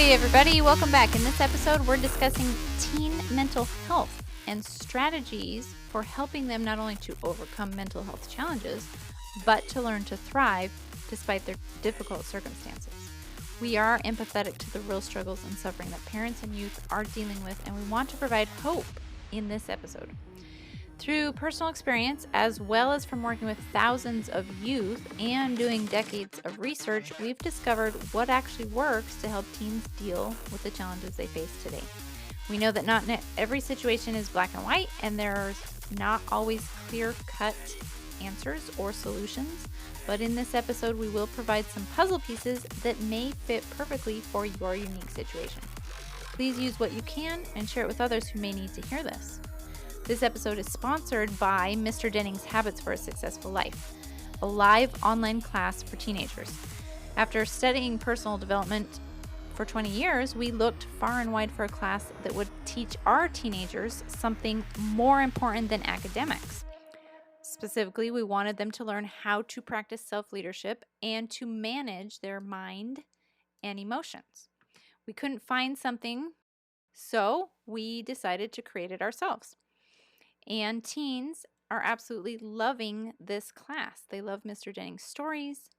Hey everybody, welcome back. In this episode, we're discussing teen mental health and strategies for helping them not only to overcome mental health challenges, but to learn to thrive despite their difficult circumstances. We are empathetic to the real struggles and suffering that parents and youth are dealing with, and we want to provide hope in this episode. Through personal experience, as well as from working with thousands of youth and doing decades of research, we've discovered what actually works to help teens deal with the challenges they face today. We know that not every situation is black and white, and there's not always clear-cut answers or solutions, but in this episode, we will provide some puzzle pieces that may fit perfectly for your unique situation. Please use what you can and share it with others who may need to hear this. This episode is sponsored by Mr. Denning's Habits for a Successful Life, a live online class for teenagers. After studying personal development for 20 years, we looked far and wide for a class that would teach our teenagers something more important than academics. Specifically, we wanted them to learn how to practice self-leadership and to manage their mind and emotions. We couldn't find something, so we decided to create it ourselves. And teens are absolutely loving this class. They love Mr. Denning's stories,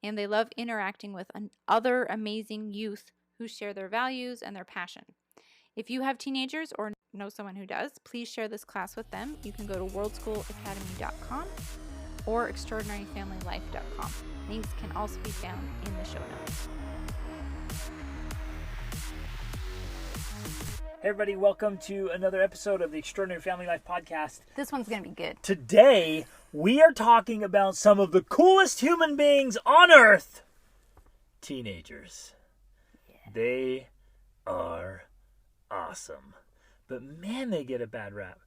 and they love interacting with other amazing youth who share their values and their passion. If you have teenagers or know someone who does, please share this class with them. You can go to worldschoolacademy.com or extraordinaryfamilylife.com. Links can also be found in the show notes. Hey everybody, welcome to another episode of the Extraordinary Family Life Podcast. This one's going to be good. Today, we are talking about some of the coolest human beings on Earth. Teenagers. Yeah. They are awesome. But man, they get a bad rap.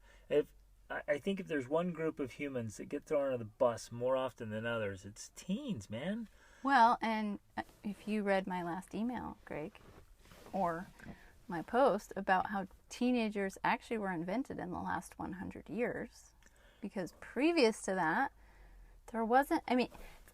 I think if there's one group of humans that get thrown under the bus more often than others, it's teens, man. Well, and if you read my last email, Greg, or my post about how teenagers actually were invented in the last 100 years, because previous to that, there wasn't,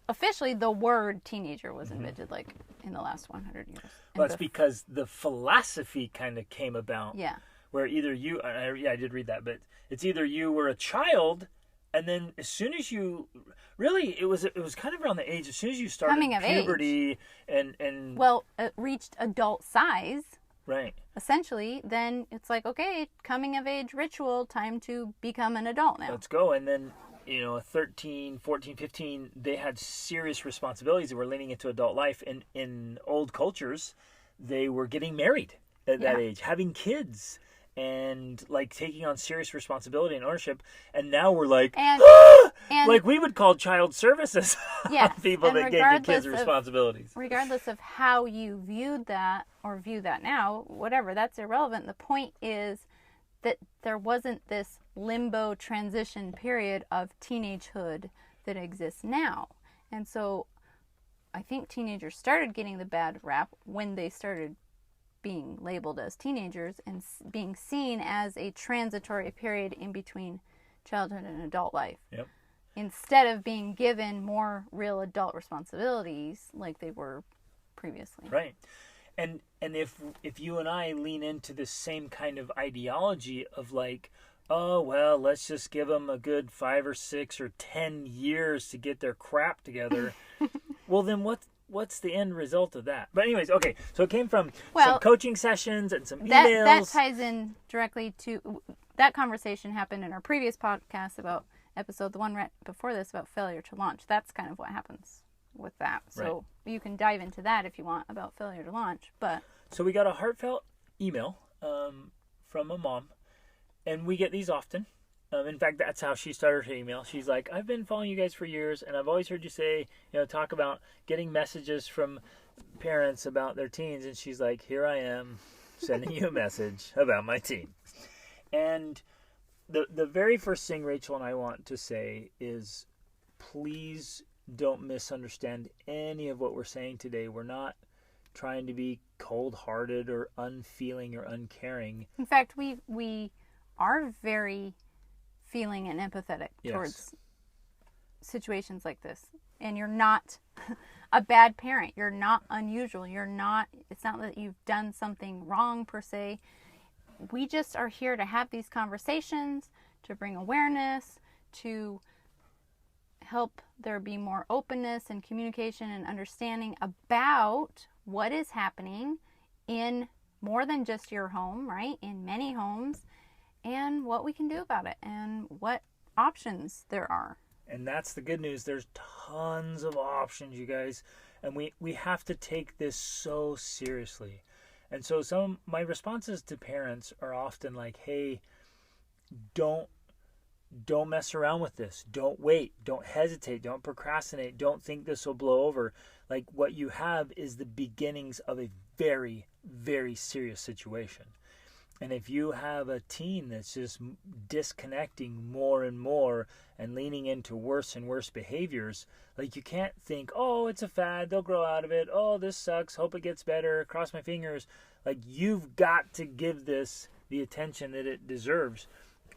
officially the word teenager was invented like in the last 100 years. Well, that's because the philosophy kind of came about. Yeah. Where either you, I did read that, but it's either you were a child, and then as soon as you, really, it was kind of around the age, as soon as you started coming of puberty age. and well, it reached adult size. Right. Essentially, then it's like, okay, coming of age ritual, time to become an adult now. Let's go. And then, 13, 14, 15, they had serious responsibilities that were leaning into adult life. And in old cultures, they were getting married at that age, having kids, and like taking on serious responsibility and ownership. And now we're like, and like we would call child services people that gave the kids responsibilities. Regardless of how you viewed that or view that now, whatever, that's irrelevant. The point is that there wasn't this limbo transition period of teenagehood that exists now. And so I think teenagers started getting the bad rap when they started being labeled as teenagers and being seen as a transitory period in between childhood and adult life. Yep. Instead of being given more real adult responsibilities like they were previously. Right. And if you and I lean into this same kind of ideology of like, oh, well, let's just give them a good 5 or 6 or 10 years to get their crap together, well, then what's the end result of that? But anyways, okay, so it came from some coaching sessions and some emails. That ties in directly to, that conversation happened in our previous podcast about episode, the one right before this, about failure to launch. That's kind of what happens with that. So you can dive into that if you want about failure to launch. But so we got a heartfelt email from a mom, and we get these often. In fact, that's how she started her email. She's like, I've been following you guys for years, and I've always heard you say, talk about getting messages from parents about their teens. And she's like, here I am sending you a message about my teen. And the very first thing Rachel and I want to say is, please don't misunderstand any of what we're saying today. We're not trying to be cold-hearted or unfeeling or uncaring. In fact, we are very feeling and empathetic towards situations like this. And you're not a bad parent. You're not unusual. It's not that you've done something wrong per se. We just are here to have these conversations, to bring awareness, to help there be more openness and communication and understanding about what is happening in more than just your home, right? In many homes, and what we can do about it and what options there are. And that's the good news. There's tons of options, you guys. And we have to take this so seriously. And so my responses to parents are often like, hey, don't mess around with this. Don't wait. Don't hesitate. Don't procrastinate. Don't think this will blow over. Like, what you have is the beginnings of a very, very serious situation. And if you have a teen that's just disconnecting more and more and leaning into worse and worse behaviors, like, you can't think, oh, it's a fad, they'll grow out of it, oh, this sucks, hope it gets better, cross my fingers. Like, you've got to give this the attention that it deserves.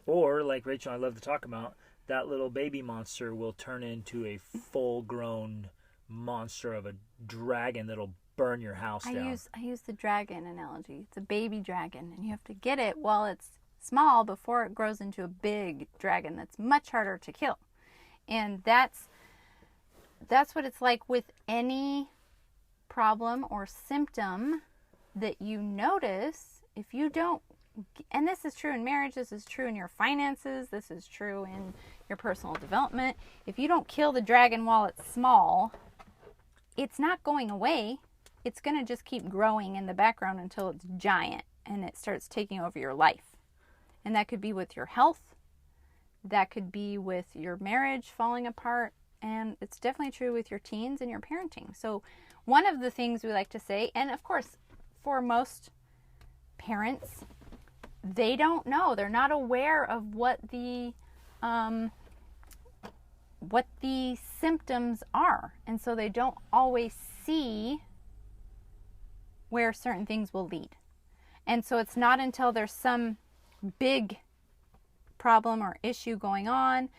Or, like Rachel and I love to talk about, that little baby monster will turn into a full-grown monster of a dragon that'll burn your house down. I use the dragon analogy. It's a baby dragon, and you have to get it while it's small before it grows into a big dragon that's much harder to kill. And that's what it's like with any problem or symptom that you notice. If you don't, and this is true in marriage, this is true in your finances, this is true in your personal development. If you don't kill the dragon while it's small, it's not going away. It's going to just keep growing in the background until it's giant and it starts taking over your life. And that could be with your health. That could be with your marriage falling apart. And it's definitely true with your teens and your parenting. So one of the things we like to say, and of course, for most parents, they don't know. They're not aware of what the symptoms are. And so they don't always see where certain things will lead. And so it's not until there's some big problem or issue going on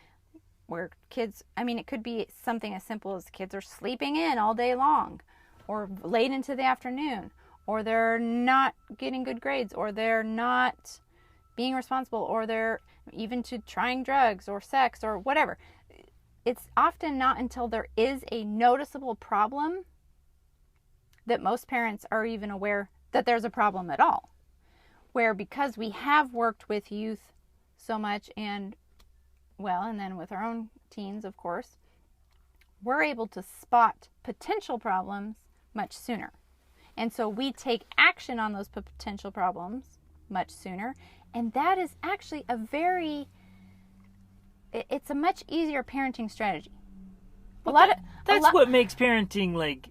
where kids, it could be something as simple as kids are sleeping in all day long or late into the afternoon, or they're not getting good grades, or they're not being responsible, or they're even to trying drugs or sex or whatever. It's often not until there is a noticeable problem that most parents are even aware that there's a problem at all. Where because we have worked with youth so much and then with our own teens, of course, we're able to spot potential problems much sooner. And so we take action on those potential problems much sooner. And that is actually it's a much easier parenting strategy. That's what makes parenting like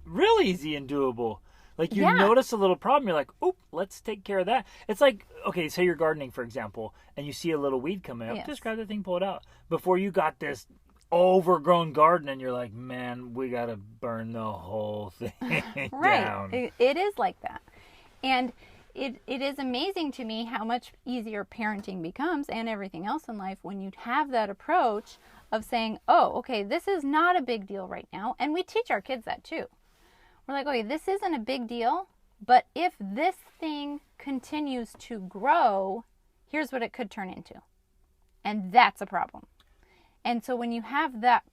real easy and doable. Like, you notice a little problem, you're like, oop, let's take care of that. It's like, okay, say you're gardening, for example, and you see a little weed coming up, just grab the thing, pull it out. Before you got this overgrown garden and you're like, man, we got to burn the whole thing down. It is like that. And it is amazing to me how much easier parenting becomes and everything else in life when you have that approach of saying, oh, okay, this is not a big deal right now. And we teach our kids that too. We're like, okay, this isn't a big deal, but if this thing continues to grow, here's what it could turn into. And that's a problem. And so when you have that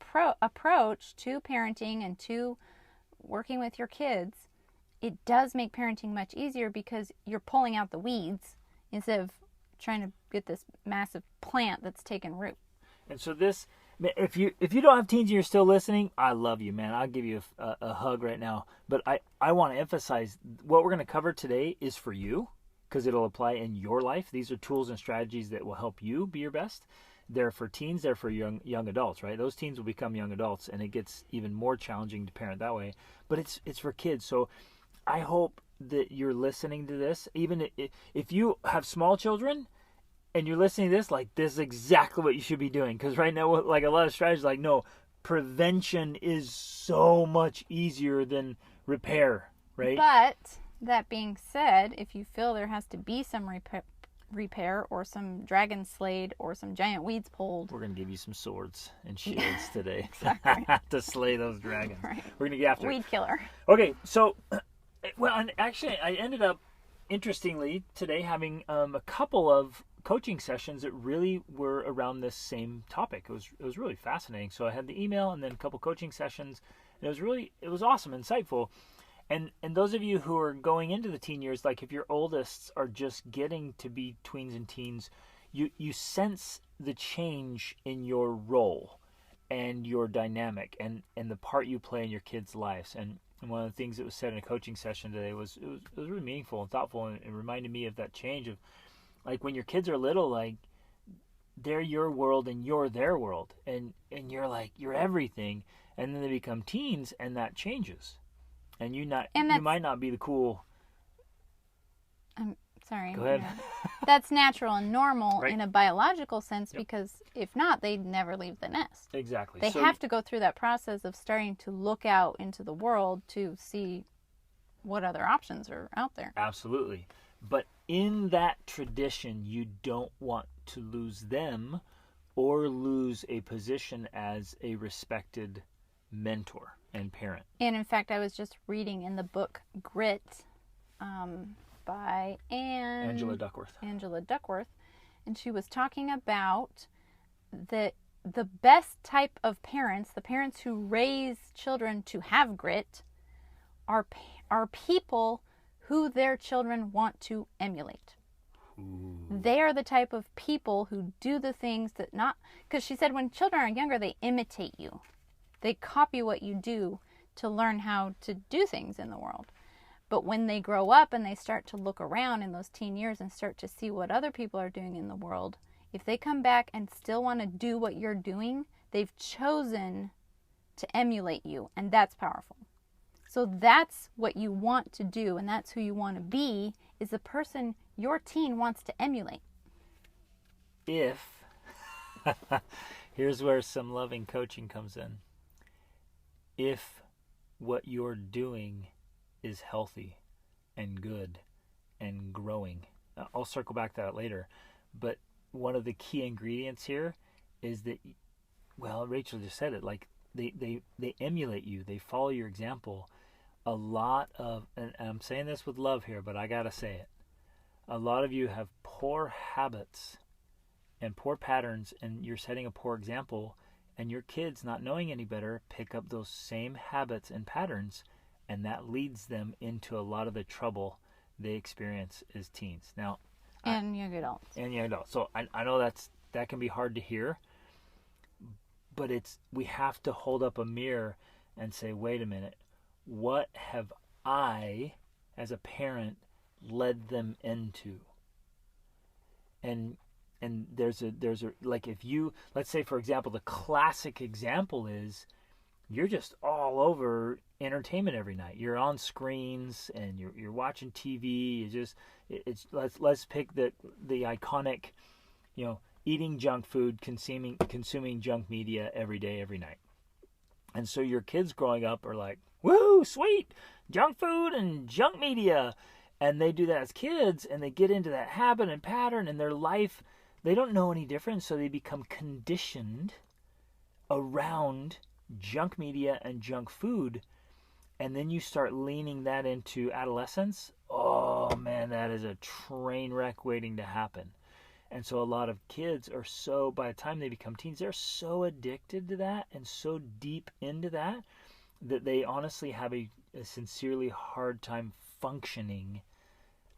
approach to parenting and to working with your kids, it does make parenting much easier because you're pulling out the weeds instead of trying to get this massive plant that's taken root. And so this, if you don't have teens and you're still listening, I love you, man. I'll give you a hug right now. But I want to emphasize what we're going to cover today is for you because it'll apply in your life. These are tools and strategies that will help you be your best. They're for teens, they're for young adults, right? Those teens will become young adults, and it gets even more challenging to parent that way. But it's for kids. So I hope that you're listening to this. Even if you have small children and you're listening to this, like, this is exactly what you should be doing. Because right now, like, a lot of strategies, like, no, prevention is so much easier than repair, right? But that being said, if you feel there has to be some repair or some dragon slayed or some giant weeds pulled. We're going to give you some swords and shields today Exactly. to slay those dragons. Right. We're going to get after Weed killer. Okay, so, well, and actually, I ended up, interestingly, today having a couple of coaching sessions that really were around this same topic. It was really fascinating. So I had the email and then a couple coaching sessions. And it was awesome, insightful. And those of you who are going into the teen years, like if your oldest are just getting to be tweens and teens, you sense the change in your role and your dynamic and the part you play in your kids' lives. And one of the things that was said in a coaching session today was really meaningful and thoughtful, and it reminded me of that change of, like, when your kids are little, like, they're your world and you're their world, and you're like, you're everything, and then they become teens and that changes. And you might not be the cool. I'm sorry. Go ahead. That's natural and normal Right. in a biological sense, because if not, they'd never leave the nest. Exactly. They have to go through that process of starting to look out into the world to see what other options are out there. Absolutely. But in that tradition, you don't want to lose them or lose a position as a respected mentor and parent. And in fact, I was just reading in the book Grit by Angela Duckworth. And she was talking about the best type of parents, the parents who raise children to have grit, are people who their children want to emulate. Ooh. They are the type of people who do the things that not, because she said when children are younger, they imitate you. They copy what you do to learn how to do things in the world. But when they grow up and they start to look around in those teen years and start to see what other people are doing in the world, if they come back and still want to do what you're doing, they've chosen to emulate you, and that's powerful. So that's what you want to do, and that's who you want to be, is the person your teen wants to emulate. Here's where some loving coaching comes in. If what you're doing is healthy and good and growing, I'll circle back to that later, but one of the key ingredients here is that, well, Rachel just said it, like they emulate you, they follow your example. A lot of, and I'm saying this with love here, but I gotta say it, a lot of you have poor habits and poor patterns, and you're setting a poor example, and your kids, not knowing any better, pick up those same habits and patterns, and that leads them into a lot of the trouble they experience as teens. Now, And young adults. So I know that can be hard to hear, but we have to hold up a mirror and say, wait a minute, what have I, as a parent, led them into? And there's a like, if you, let's say, for example, the classic example is you're just all over entertainment every night. You're on screens and you're watching TV. Let's pick the iconic, eating junk food, consuming junk media every day, every night. And so your kids growing up are like, woo, sweet, junk food and junk media. And they do that as kids, and they get into that habit and pattern, and their life, they don't know any different, so they become conditioned around junk media and junk food. And then you start leaning that into adolescence. Oh man, that is a train wreck waiting to happen. And so a lot of kids are so, by the time they become teens, they're so addicted to that and so deep into that they honestly have a sincerely hard time functioning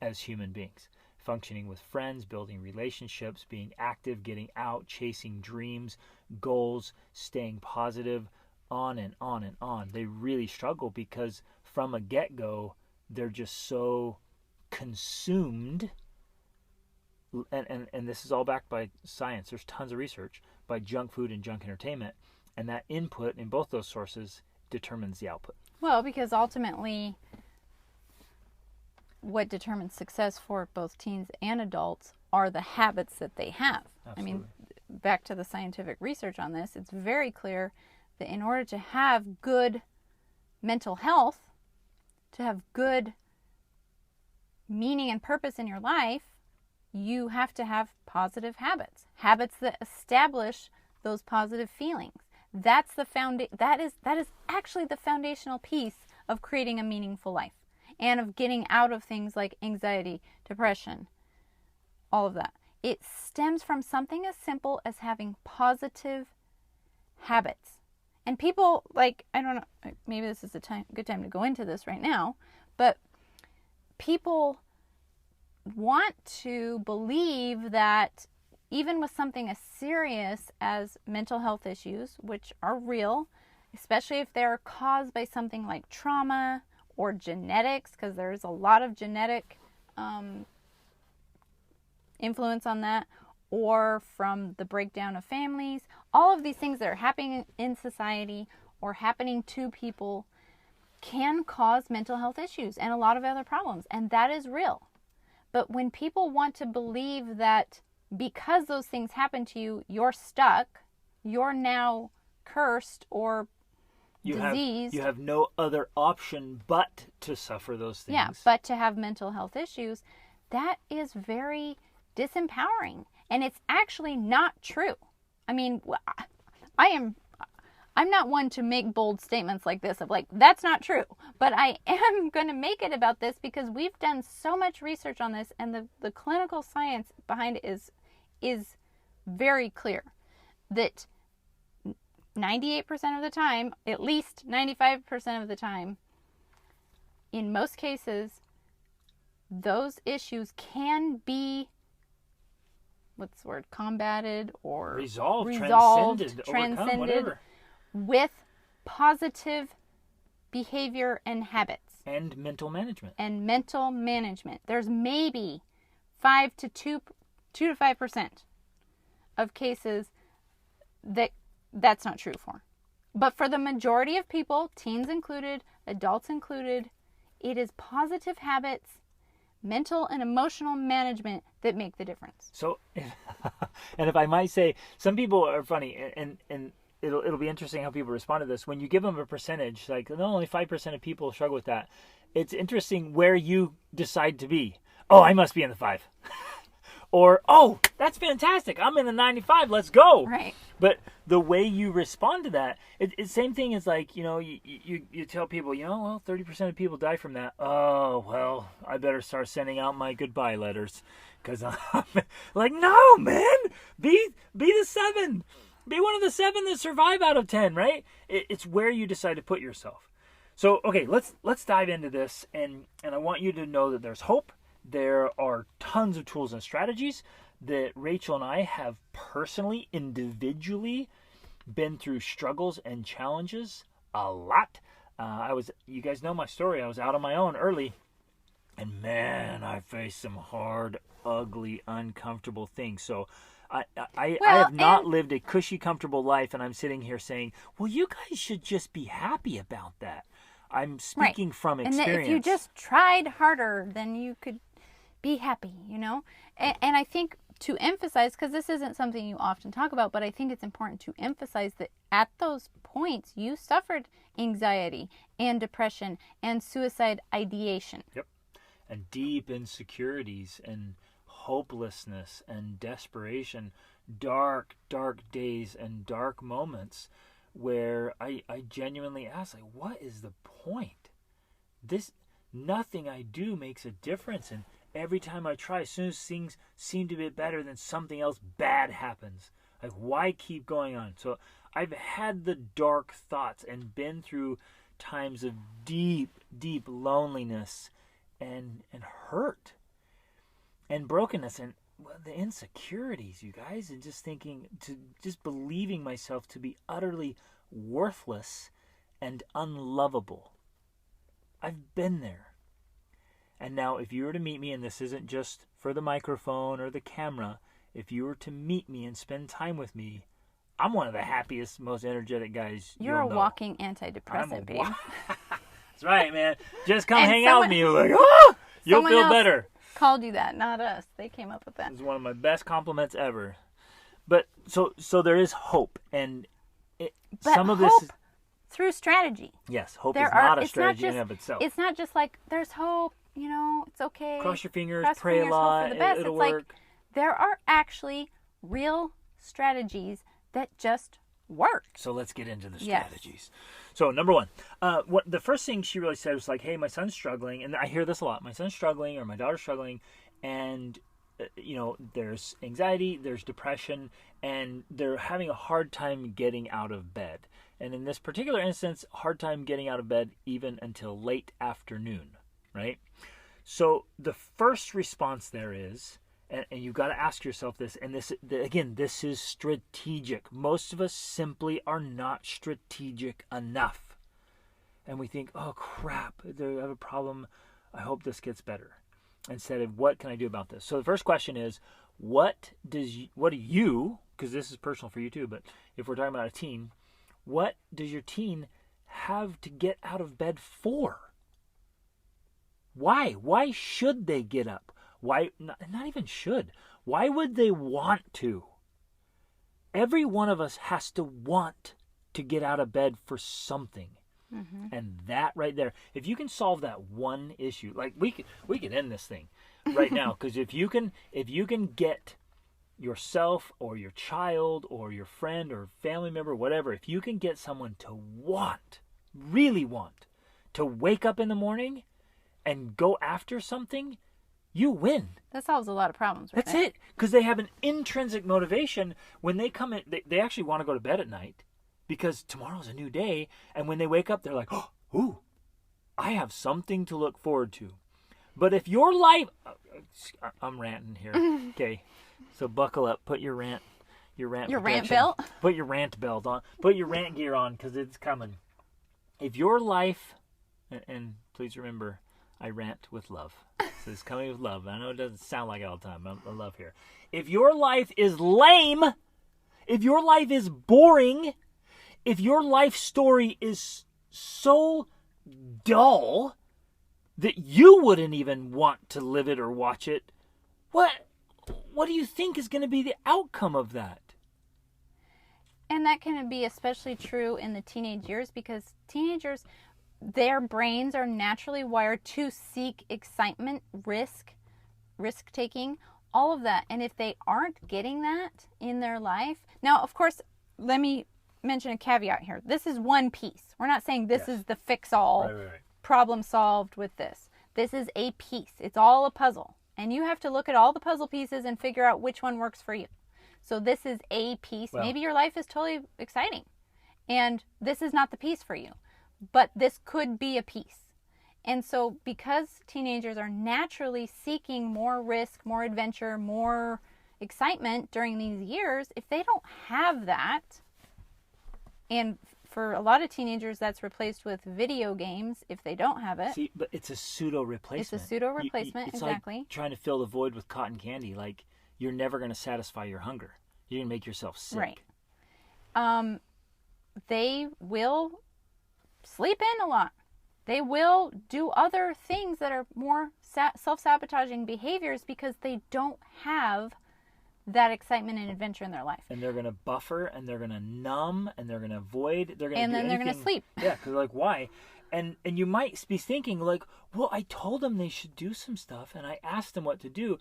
as human beings. Functioning with friends, building relationships, being active, getting out, chasing dreams, goals, staying positive, on and on and on. They really struggle because from a get-go, they're just so consumed, and this is all backed by science. There's tons of research by junk food and junk entertainment, and that input in both those sources determines the output. Well, because ultimately what determines success for both teens and adults are the habits that they have. Absolutely. I mean, back to the scientific research on this, it's very clear that in order to have good mental health, to have good meaning and purpose in your life, you have to have positive habits, habits that establish those positive feelings. That's the that is actually the foundational piece of creating a meaningful life and of getting out of things like anxiety, depression, all of that. It stems from something as simple as having positive habits. And people, like, I don't know, maybe this is a good time to go into this right now, but people want to believe that even with something as serious as mental health issues, which are real, especially if they're caused by something like trauma or genetics, because there's a lot of genetic influence on that, or from the breakdown of families, all of these things that are happening in society or happening to people can cause mental health issues and a lot of other problems, and that is real. But when people want to believe that because those things happen to you, you're stuck, you're now cursed or diseased. You have no other option but to suffer those things. Yeah, but to have mental health issues, that is very disempowering. And it's actually not true. I mean, I'm not one to make bold statements like this of like, that's not true. But I am going to make it about this because we've done so much research on this, and the clinical science behind it is very clear that 98% of the time, at least 95% of the time, in most cases, those issues can be, what's the word, combated or resolved, transcended, overcome, whatever, with positive behavior and habits. And mental management. There's maybe 2 to 5% of cases that's not true for. But for the majority of people, teens included, adults included, it is positive habits, mental and emotional management that make the difference. So, and if I might say, some people are funny, and it'll be interesting how people respond to this. When you give them a percentage, like, no, only 5% of people struggle with that. It's interesting where you decide to be. Oh, I must be in the 5. Or, oh, that's fantastic, I'm in the 95, let's go. Right. But the way you respond to that, it's same thing as like, you tell people, well, 30% of people die from that. Oh, well, I better start sending out my goodbye letters. Because I'm like, no, man, be the 7. Be one of the 7 that survive out of 10, right? It's where you decide to put yourself. So, okay, let's dive into this. And I want you to know that there's hope. There are tons of tools and strategies that Rachel and I have personally, individually been through struggles and challenges a lot. You guys know my story. I was out on my own early, and man, I faced some hard, ugly, uncomfortable things. So I have not lived a cushy, comfortable life, and I'm sitting here saying, well, you guys should just be happy about that. I'm speaking from experience. And if you just tried harder, then you could be happy, And I think to emphasize, because this isn't something you often talk about, but I think it's important to emphasize that at those points, you suffered anxiety and depression and suicide ideation. Yep. And deep insecurities and hopelessness and desperation, dark, dark days and dark moments where I genuinely ask, like, what is the point? Nothing I do makes a difference. And every time I try, as soon as things seem to be better, then something else bad happens. Like, why keep going on? So I've had the dark thoughts and been through times of deep, deep loneliness and hurt and brokenness and the insecurities, you guys, and just believing myself to be utterly worthless and unlovable. I've been there. And now, if you were to meet me, and this isn't just for the microphone or the camera, if you were to meet me and spend time with me, I'm one of the happiest, most energetic guys You're a walking antidepressant, babe. That's right, man. Just come hang out with me. You're like, oh, you'll feel better. Called you that, not us. They came up with that. It's one of my best compliments ever. But so there is hope, and some of this is through strategy. Yes, hope is not a strategy in and of itself. It's not just like there's hope. It's okay. Cross your fingers, pray a lot, it'll work. There are actually real strategies that just work. So let's get into the Yes. strategies. So number one, what the first thing she really said was like, hey, my son's struggling. And I hear this a lot. My son's struggling or my daughter's struggling. And, there's anxiety, there's depression, and they're having a hard time getting out of bed. And in this particular instance, hard time getting out of bed even until late afternoon, right? So the first response there is, and you got to ask yourself this, and this is strategic. Most of us simply are not strategic enough. And we think, oh crap, I have a problem. I hope this gets better. Instead of, what can I do about this? So the first question is, what do you, because this is personal for you too, but if we're talking about a teen, what does your teen have to get out of bed for? Why? Why should they get up? Why? Not even should. Why would they want to? Every one of us has to want to get out of bed for something. Mm-hmm. And that right there, if you can solve that one issue, like we could end this thing right now, because if you can get yourself or your child or your friend or family member, whatever, if you can get someone to really want to wake up in the morning and go after something, you win. That solves a lot of problems, right? That's it. Because they have an intrinsic motivation. When they come in, they actually want to go to bed at night because tomorrow's a new day. And when they wake up, they're like, oh, ooh, I have something to look forward to. But if your life... I'm ranting here. Okay. So buckle up. Put your rant belt? Put your rant belt on. Put your rant gear on because it's coming. If your life... And please remember... I rant with love. So it's coming with love. I know it doesn't sound like it all the time. I love here. If your life is lame, if your life is boring, if your life story is so dull that you wouldn't even want to live it or watch it, what do you think is going to be the outcome of that? And that can be especially true in the teenage years because teenagers... their brains are naturally wired to seek excitement, risk-taking, all of that. And if they aren't getting that in their life... Now, of course, let me mention a caveat here. This is one piece. We're not saying this is the fix-all, right. problem solved with this. This is a piece. It's all a puzzle. And you have to look at all the puzzle pieces and figure out which one works for you. So this is a piece. Well, maybe your life is totally exciting. And this is not the piece for you. But this could be a piece. And so because teenagers are naturally seeking more risk, more adventure, more excitement during these years, if they don't have that, and for a lot of teenagers that's replaced with video games if they don't have it. See, but it's a pseudo replacement. It's a pseudo replacement, it's exactly. Like trying to fill the void with cotton candy. Like, you're never going to satisfy your hunger. You're going to make yourself sick. Right. They will... sleep in a lot. They will do other things that are more self-sabotaging behaviors because they don't have that excitement and adventure in their life. And they're going to buffer, and they're going to numb, and they're going to avoid. They're going to and then they're going to sleep. Yeah, because like, why? And you might be thinking like, well, I told them they should do some stuff, and I asked them what to do.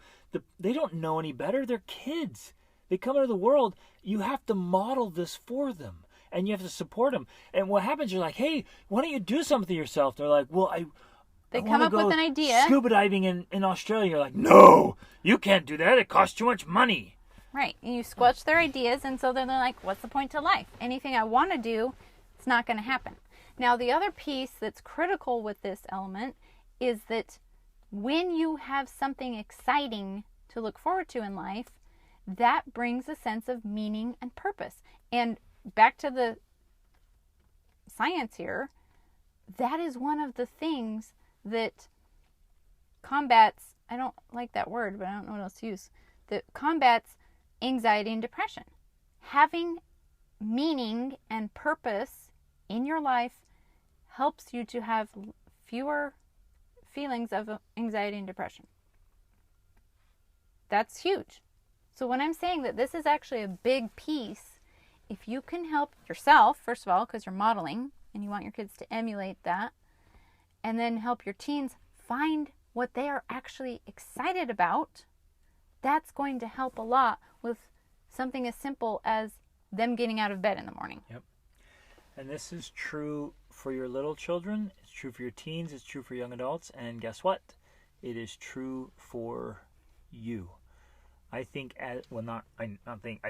They don't know any better. They're kids. They come into the world. You have to model this for them. And you have to support them. And what happens, you're like, hey, why don't you do something yourself? They're like, well, They come up with an idea. Scuba diving in Australia. You're like, no, you can't do that. It costs too much money. Right. And you squelch their ideas. And so then they're like, what's the point to life? Anything I want to do, it's not going to happen. Now, the other piece that's critical with this element is that when you have something exciting to look forward to in life, that brings a sense of meaning and purpose. And back to the science here, that is one of the things that combats, I don't like that word, but I don't know what else to use, that combats anxiety and depression. Having meaning and purpose in your life helps you to have fewer feelings of anxiety and depression. That's huge. So when I'm saying that this is actually a big piece, if you can help yourself, first of all, because you're modeling and you want your kids to emulate that, and then help your teens find what they are actually excited about, that's going to help a lot with something as simple as them getting out of bed in the morning. Yep. And this is true for your little children. It's true for your teens. It's true for young adults. And guess what? It is true for you. I think I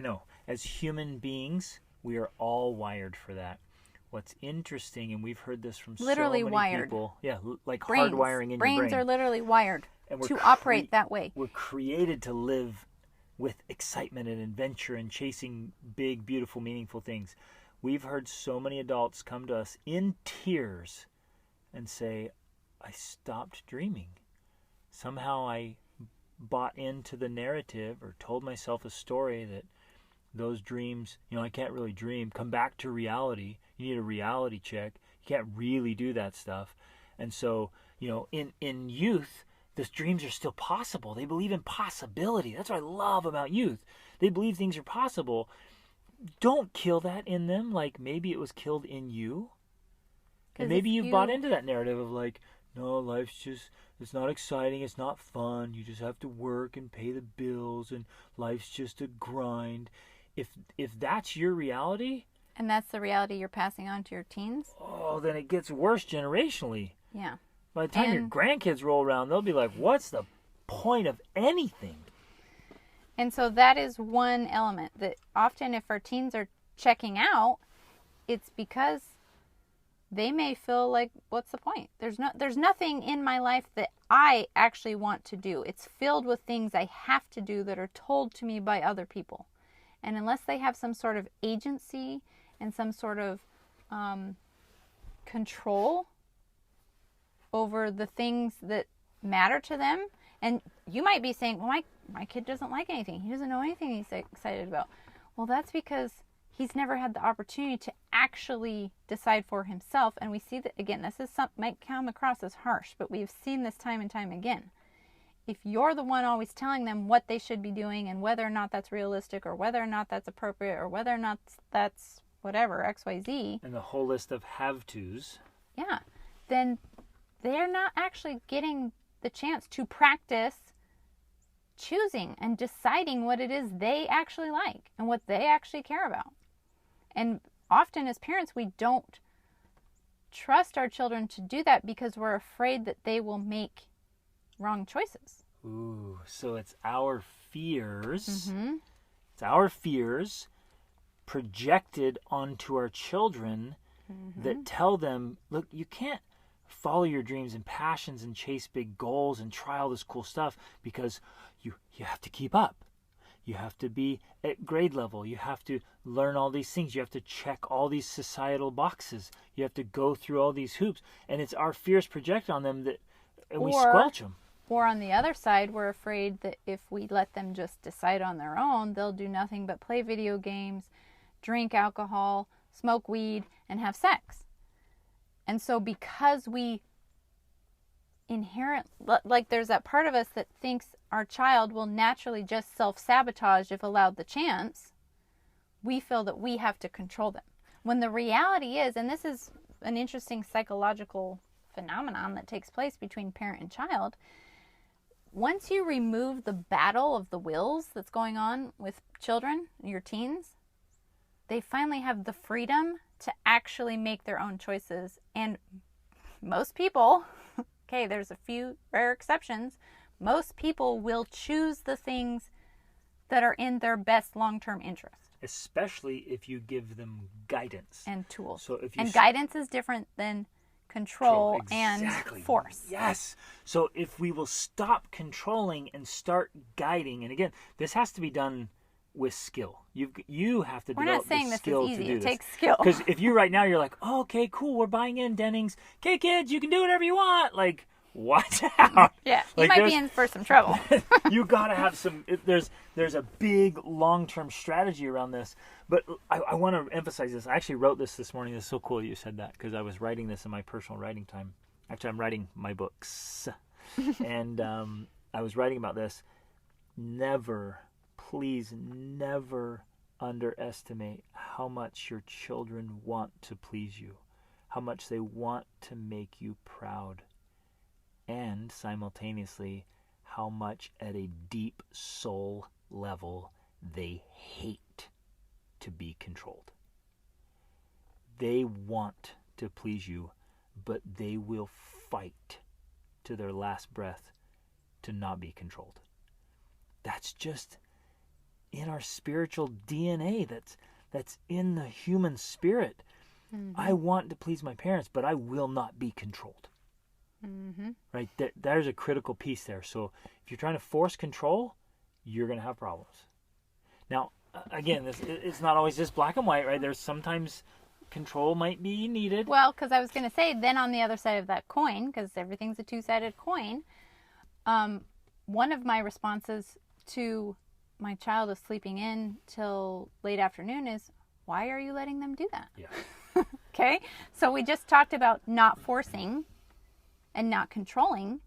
know. As human beings, we are all wired for that. What's interesting, and we've heard this from literally so many wired. people. Yeah, like Brains. hardwiring in your brain. Brains are literally wired and to operate that way. We're created to live with excitement and adventure and chasing big, beautiful, meaningful things. We've heard so many adults come to us in tears and say, I stopped dreaming. Somehow I bought into the narrative or told myself a story that those dreams, I can't really dream. Come back to reality. You need a reality check. You can't really do that stuff. And so, in youth, those dreams are still possible. They believe in possibility. That's what I love about youth. They believe things are possible. Don't kill that in them like maybe it was killed in you. And maybe you've bought into that narrative of like, no, life's just, it's not exciting, it's not fun. You just have to work and pay the bills and life's just a grind. If that's your reality, and that's the reality you're passing on to your teens, then it gets worse generationally. Yeah. By the time your grandkids roll around, they'll be like, what's the point of anything? And so that is one element that often if our teens are checking out, it's because they may feel like, what's the point? There's nothing in my life that I actually want to do. It's filled with things I have to do that are told to me by other people. And unless they have some sort of agency and some sort of control over the things that matter to them, and you might be saying, well, my kid doesn't like anything. He doesn't know anything he's excited about. Well, that's because he's never had the opportunity to actually decide for himself. And we see that, again, might come across as harsh, but we've seen this time and time again. If you're the one always telling them what they should be doing and whether or not that's realistic or whether or not that's appropriate or whether or not that's whatever, XYZ. And the whole list of have-tos. Yeah. Then they're not actually getting the chance to practice choosing and deciding what it is they actually like and what they actually care about. And often as parents, we don't trust our children to do that because we're afraid that they will make wrong choices. Ooh, so it's our fears. Mm-hmm. It's our fears projected onto our children that tell them, look, you can't follow your dreams and passions and chase big goals and try all this cool stuff because you have to keep up. You have to be at grade level. You have to learn all these things. You have to check all these societal boxes. You have to go through all these hoops. And it's our fears projected on them and we squelch them. Or on the other side, we're afraid that if we let them just decide on their own, they'll do nothing but play video games, drink alcohol, smoke weed, and have sex. And so because we there's that part of us that thinks our child will naturally just self-sabotage if allowed the chance, we feel that we have to control them. When the reality is, and this is an interesting psychological phenomenon that takes place between parent and child, once you remove the battle of the wills that's going on with children, your teens, they finally have the freedom to actually make their own choices. And most people, okay, there's a few rare exceptions, most people will choose the things that are in their best long-term interest. Especially if you give them guidance. And tools. So guidance is different than control exactly. And force. Yes. So if we will stop controlling and start guiding, and again, this has to be done with skill. You have to develop the skill to do this. We're not saying this is easy. It takes skill. Because if you right now, you're like, oh, okay, cool, we're buying in Dennings. Okay, kids, you can do whatever you want. Like, watch out. Yeah, you might be in for some trouble. You got to have some, there's a big long-term strategy around this. But I want to emphasize this. I actually wrote this morning. It's so cool you said that because I was writing this in my personal writing time. Actually, I'm writing my books. And I was writing about this. Please never underestimate how much your children want to please you, how much they want to make you proud, and simultaneously how much at a deep soul level they hate to be controlled. They want to please you, but they will fight to their last breath to not be controlled. That's just in our spiritual DNA. That's in the human spirit. Mm-hmm. I want to please my parents, but I will not be controlled. Mm-hmm. Right? There's a critical piece there. So if you're trying to force control, you're going to have problems. Now, again, it's not always just black and white, right? There's sometimes control might be needed. Well, because I was going to say, then on the other side of that coin, because everything's a two-sided coin, one of my responses to my child is sleeping in till late afternoon is, why are you letting them do that? Yeah. Okay? So we just talked about not forcing and not controlling,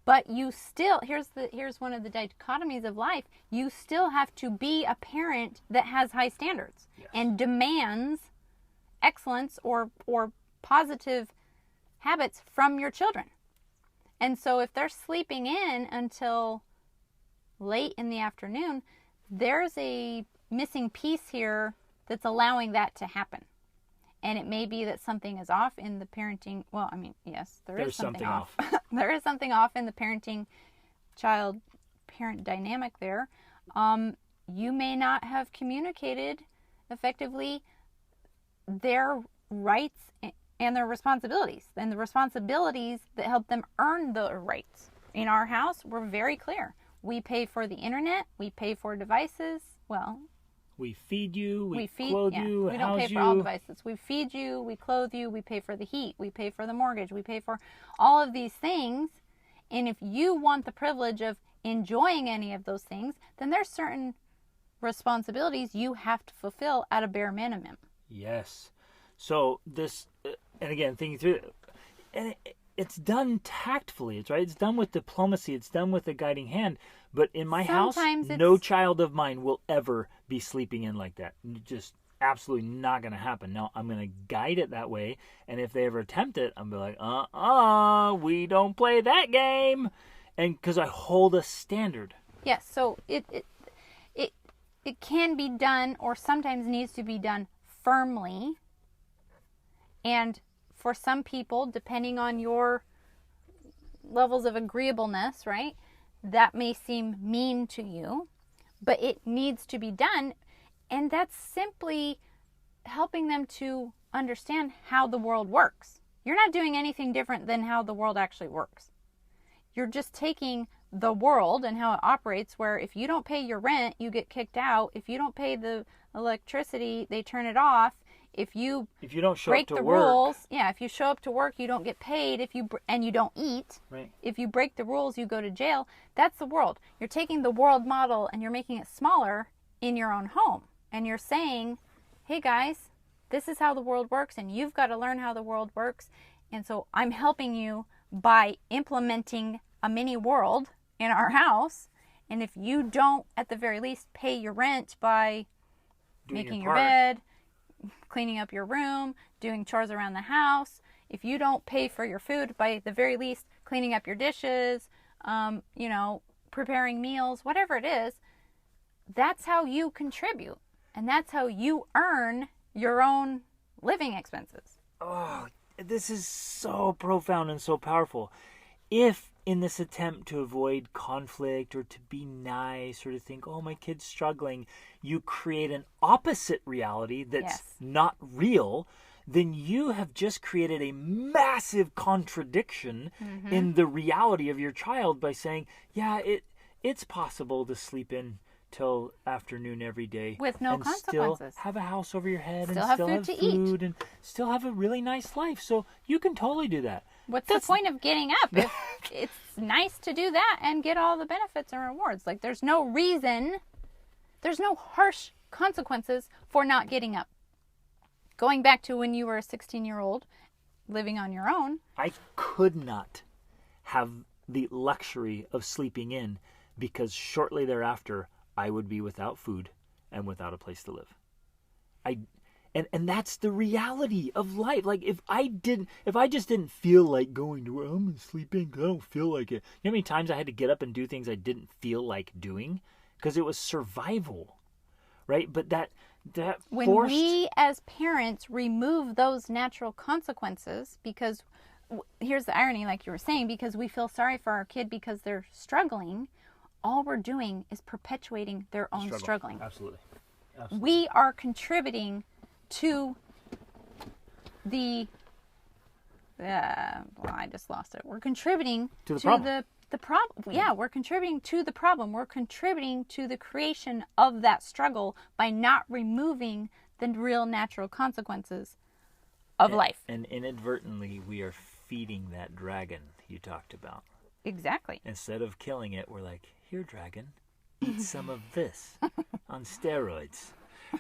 but you still, here's one of the dichotomies of life, you still have to be a parent that has high standards. Yes. And demands excellence or positive habits from your children. And so if they're sleeping in until late in the afternoon, there's a missing piece here that's allowing that to happen. And it may be that something is off in the parenting. Well, I mean, yes, there's something off. There is something off in the parenting child-parent dynamic there. You may not have communicated effectively their rights and their responsibilities, and the responsibilities that help them earn the rights. In our house, we're very clear. We pay for the internet. We pay for devices. Well, we feed you, we clothe you, we don't pay for all devices. We feed you, we clothe you, we pay for the heat, we pay for the mortgage, we pay for all of these things. And if you want the privilege of enjoying any of those things, then there's certain responsibilities you have to fulfill at a bare minimum. Yes. So this, and again, thinking through it, and it's done tactfully. It's right. It's done with diplomacy. It's done with a guiding hand. But in my house, no child of mine will ever be sleeping in like that. Just absolutely not going to happen. Now, I'm going to guide it that way. And if they ever attempt it, I'm going to be like, we don't play that game. And because I hold a standard. Yes. So it can be done, or sometimes needs to be done firmly. And for some people, depending on your levels of agreeableness, right, that may seem mean to you, but it needs to be done. And that's simply helping them to understand how the world works. You're not doing anything different than how the world actually works. You're just taking the world and how it operates, where if you don't pay your rent, you get kicked out. If you don't pay the electricity, they turn it off. If you don't show break up to the work, rules, if you show up to work, you don't get paid. And you don't eat. Right. If you break the rules, you go to jail. That's the world. You're taking the world model and you're making it smaller in your own home. And you're saying, hey guys, this is how the world works, and you've got to learn how the world works. And so I'm helping you by implementing a mini world in our house. And if you don't, at the very least, pay your rent by making your bed, cleaning up your room, doing chores around the house, if you don't pay for your food, by the very least, cleaning up your dishes, preparing meals, whatever it is, that's how you contribute. And that's how you earn your own living expenses. Oh, this is so profound and so powerful. If in this attempt to avoid conflict or to be nice or to think, oh, my kid's struggling, you create an opposite reality that's not real, then you have just created a massive contradiction in the reality of your child by saying, it's possible to sleep in till afternoon every day with no consequences, still have a house over your head, still and have still food have to food eat, and still have a really nice life. So you can totally do that. What's the point of getting up if it's nice to do that and get all the benefits and rewards? Like, there's no reason, there's no harsh consequences for not getting up. Going back to when you were a 16-year-old living on your own, I could not have the luxury of sleeping in, because shortly thereafter I would be without food and without a place to live. And that's the reality of life. Like if I just didn't feel like going to work, I'm gonna sleep in because I don't feel like it. You know how many times I had to get up and do things I didn't feel like doing because it was survival, right? But that when forced... we as parents remove those natural consequences, because here's the irony, like you were saying, because we feel sorry for our kid because they're struggling, all we're doing is perpetuating their own struggling. Absolutely. We are contributing to the I just lost it. We're contributing to the problem. The problem. Yeah, we're contributing to the problem. We're contributing to the creation of that struggle by not removing the real natural consequences of life. And inadvertently, we are feeding that dragon you talked about. Exactly. Instead of killing it, we're like, here, dragon, eat some of this on steroids,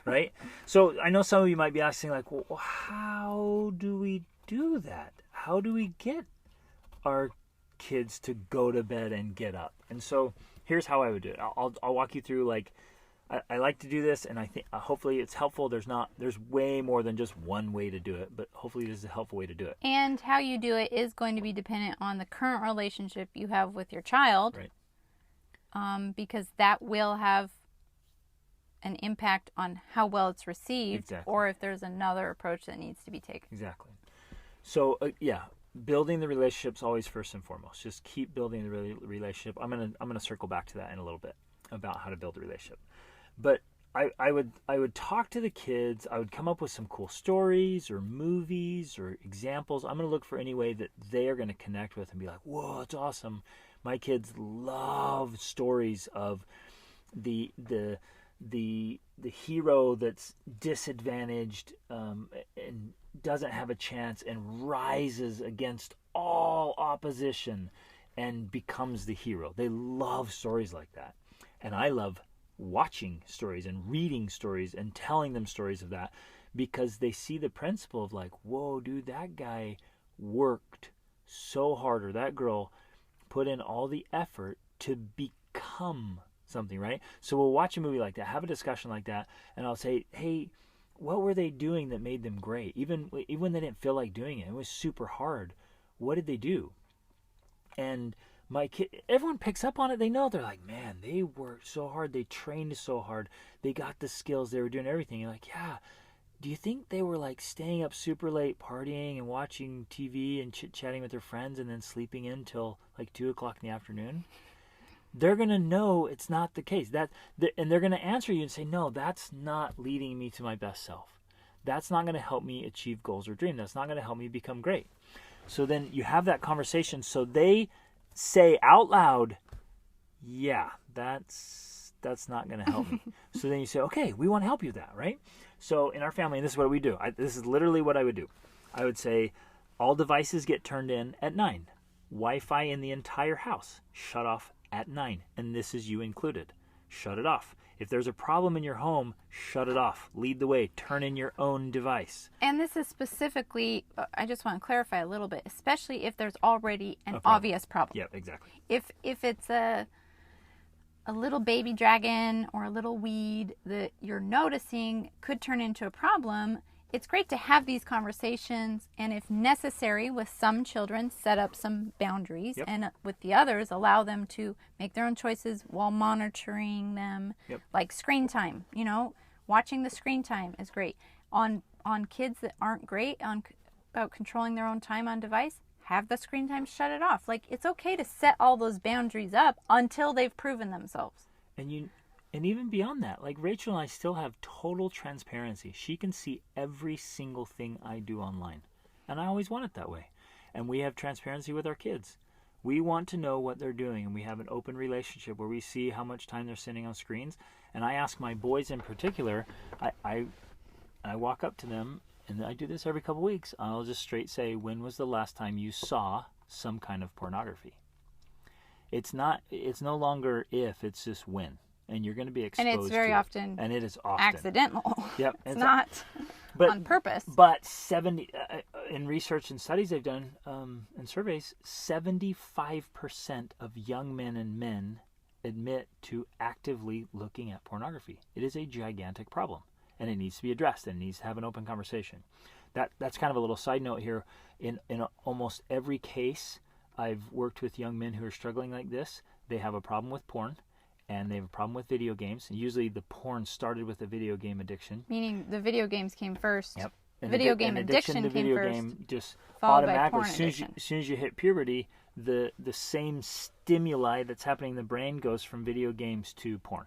right? So I know some of you might be asking, like, well, how do we do that? How do we get our kids to go to bed and get up? And so here's how I would do it. I'll walk you through, like, I like to do this, and I think hopefully it's helpful. There's way more than just one way to do it, but hopefully this is a helpful way to do it. And how you do it is going to be dependent on the current relationship you have with your child, right? Because that will have an impact on how well it's received, exactly. Or if there's another approach that needs to be taken. Exactly. So building the relationship's always first and foremost. Just keep building the relationship. I'm gonna circle back to that in a little bit about how to build a relationship. But I would talk to the kids. I would come up with some cool stories or movies or examples. I'm going to look for any way that they are going to connect with and be like, whoa, it's awesome. My kids love stories of the hero that's disadvantaged and doesn't have a chance and rises against all opposition and becomes the hero. They love stories like that. And I love watching stories and reading stories and telling them stories of that because they see the principle of like, whoa, dude, that guy worked so hard, or that girl put in all the effort to become something, right? So we'll watch a movie like that, have a discussion like that, and I'll say, hey, what were they doing that made them great? Even when they didn't feel like doing it, it was super hard. What did they do? And my kid, everyone picks up on it. They know. They're like, man, they worked so hard. They trained so hard. They got the skills. They were doing everything. You're like, yeah. Do you think they were like staying up super late, partying and watching TV and chit-chatting with their friends and then sleeping in till like 2 o'clock in the afternoon? They're going to know it's not the case. And they're going to answer you and say, no, that's not leading me to my best self. That's not going to help me achieve goals or dreams. That's not going to help me become great. So then you have that conversation so they say out loud, yeah, that's not going to help me. So then you say, okay, we want to help you with that, right? So in our family, and this is what we do. This is literally what I would do. I would say, all devices get turned in at 9. Wi-Fi in the entire house, shut off at 9. And this is you included. Shut it off. If there's a problem in your home, shut it off. Lead the way. Turn in your own device. And this is specifically, I just want to clarify a little bit, especially if there's already an obvious problem. Yeah, exactly. If it's a little baby dragon or a little weed that you're noticing could turn into a problem, it's great to have these conversations, and if necessary, with some children, set up some boundaries, and with the others, allow them to make their own choices while monitoring them. Like screen time, watching the screen time is great. On kids that aren't great about controlling their own time on device, have the screen time, shut it off. Like, it's okay to set all those boundaries up until they've proven themselves. And even beyond that, like Rachel and I still have total transparency. She can see every single thing I do online. And I always want it that way. And we have transparency with our kids. We want to know what they're doing, and we have an open relationship where we see how much time they're spending on screens. And I ask my boys in particular, I walk up to them, and I do this every couple of weeks. I'll just straight say, when was the last time you saw some kind of pornography? It's no longer if, it's just when. And you're going to be exposed to it. And it's very often and it is often accidental. Yep. It's not on purpose. But 70 in research and studies they've done and surveys, 75% of young men and men admit to actively looking at pornography. It is a gigantic problem. and it needs to be addressed, and it needs to have an open conversation. That's kind of a little side note here. In almost every case I've worked with young men who are struggling like this, they have a problem with porn, and they have a problem with video games. And usually the porn started with a video game addiction. Meaning the video games came first. Yep. Video game addiction to came video first, game just followed by automatically, porn addiction. as soon as you hit puberty, the same stimuli that's happening in the brain goes from video games to porn.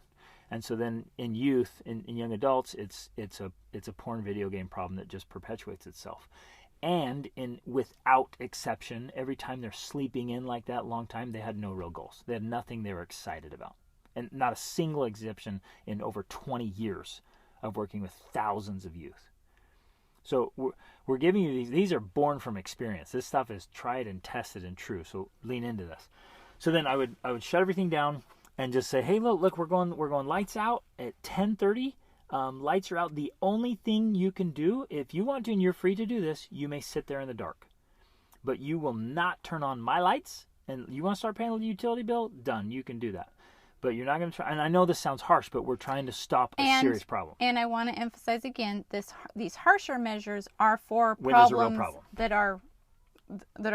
And so then in youth, in young adults, it's a porn video game problem that just perpetuates itself. And without exception, every time they're sleeping in like that long time, they had no real goals. They had nothing they were excited about. And not a single exception in over 20 years of working with thousands of youth. So we're giving you these are born from experience. This stuff is tried and tested and true. So lean into this. So then I would shut everything down and just say, hey, look, we're going lights out at 10:30. Lights are out. The only thing you can do, if you want to and you're free to do this, you may sit there in the dark. But you will not turn on my lights. And you want to start paying the utility bill? Done. You can do that. But you're not going to try. And I know this sounds harsh, but we're trying to stop a serious problem. And I want to emphasize again, these harsher measures are for when there's a real problems problem. that are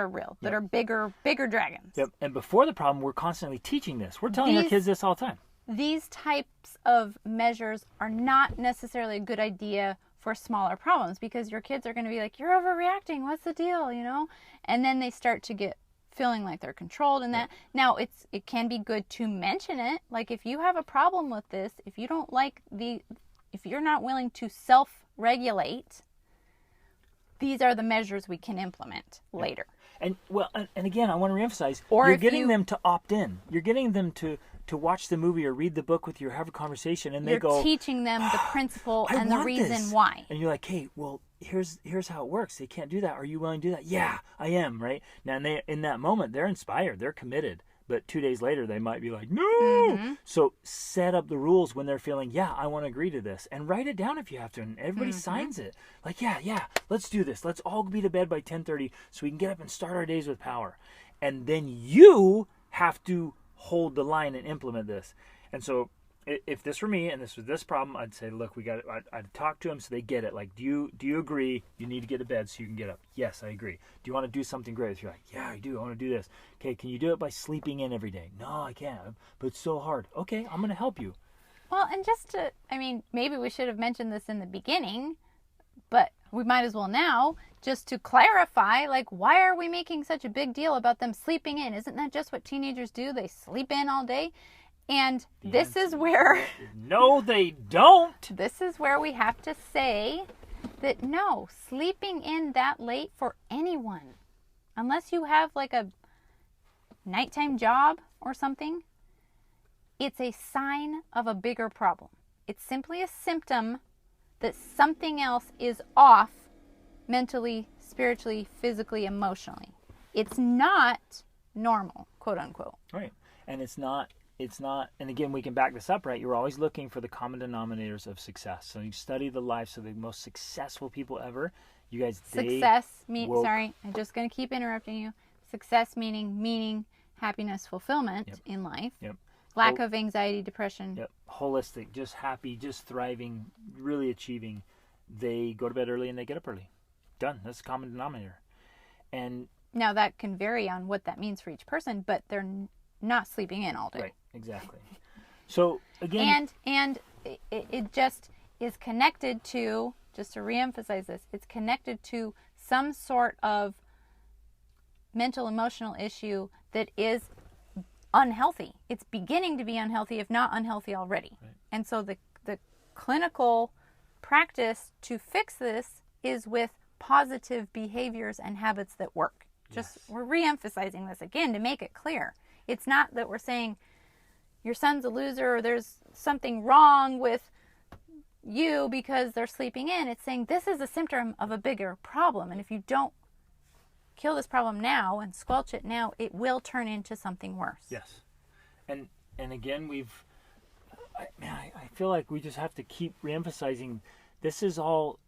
real, that are bigger dragons. Yep. And before the problem, we're constantly teaching this. We're telling our kids this all the time. These types of measures are not necessarily a good idea for smaller problems, because your kids are going to be like, you're overreacting. What's the deal? And then they start to get feeling like they're controlled, and that now it can be good to mention it. Like, if you have a problem with this, if you don't like if you're not willing to self-regulate, these are the measures we can implement later. And again, I want to reemphasize, you're getting them to opt in. You're getting them to watch the movie or read the book with you or have a conversation, and they go, you're teaching them the principle and the reason why. And you're like, hey, well, here's how it works. They can't do that. Are you willing to do that? Yeah, I am, right? Now, in that moment, they're inspired. They're committed. But 2 days later, they might be like, no! Mm-hmm. So set up the rules when they're feeling, yeah, I want to agree to this. And write it down if you have to. And everybody signs it. Like, yeah, let's do this. Let's all be to bed by 10:30 so we can get up and start our days with power. And then you have to hold the line and implement this. And so if this were me and this was this problem, I'd say, look, I'd talk to them so they get it. Like, do you agree you need to get to bed so you can get up? Yes, I agree. Do you want to do something great? You're like, yeah, I do. I want to do this. Okay, can you do it by sleeping in every day? No, I can't. But it's so hard. Okay, I'm going to help you. Well, and maybe we should have mentioned this in the beginning, but we might as well now, just to clarify, like, why are we making such a big deal about them sleeping in? Isn't that just what teenagers do? They sleep in all day. And this is where... No, they don't. This is where we have to say that no, sleeping in that late for anyone, unless you have like a nighttime job or something, it's a sign of a bigger problem. It's simply a symptom that something else is off mentally, spiritually, physically, emotionally. It's not normal, quote unquote. Right. And it's not, and again, we can back this up, right? You're always looking for the common denominators of success. So you study the lives of the most successful people ever. You guys, sorry, I'm just going to keep interrupting you. Success meaning, happiness, fulfillment in life. Yep. Lack of anxiety, depression. Yep. Holistic, just happy, just thriving, really achieving. They go to bed early and they get up early. Done. That's the common denominator. And now that can vary on what that means for each person, but they're not sleeping in all day. Right. Exactly. So again, and it just is connected to, just to reemphasize this, it's connected to some sort of mental emotional issue that is unhealthy. It's beginning to be unhealthy, if not unhealthy already. Right. And so the clinical practice to fix this is with positive behaviors and habits that work. We're reemphasizing this again to make it clear. It's not that we're saying your son's a loser or there's something wrong with you because they're sleeping in. It's saying this is a symptom of a bigger problem. And if you don't kill this problem now and squelch it now, it will turn into something worse. Yes. And again, I feel like we just have to keep reemphasizing this is all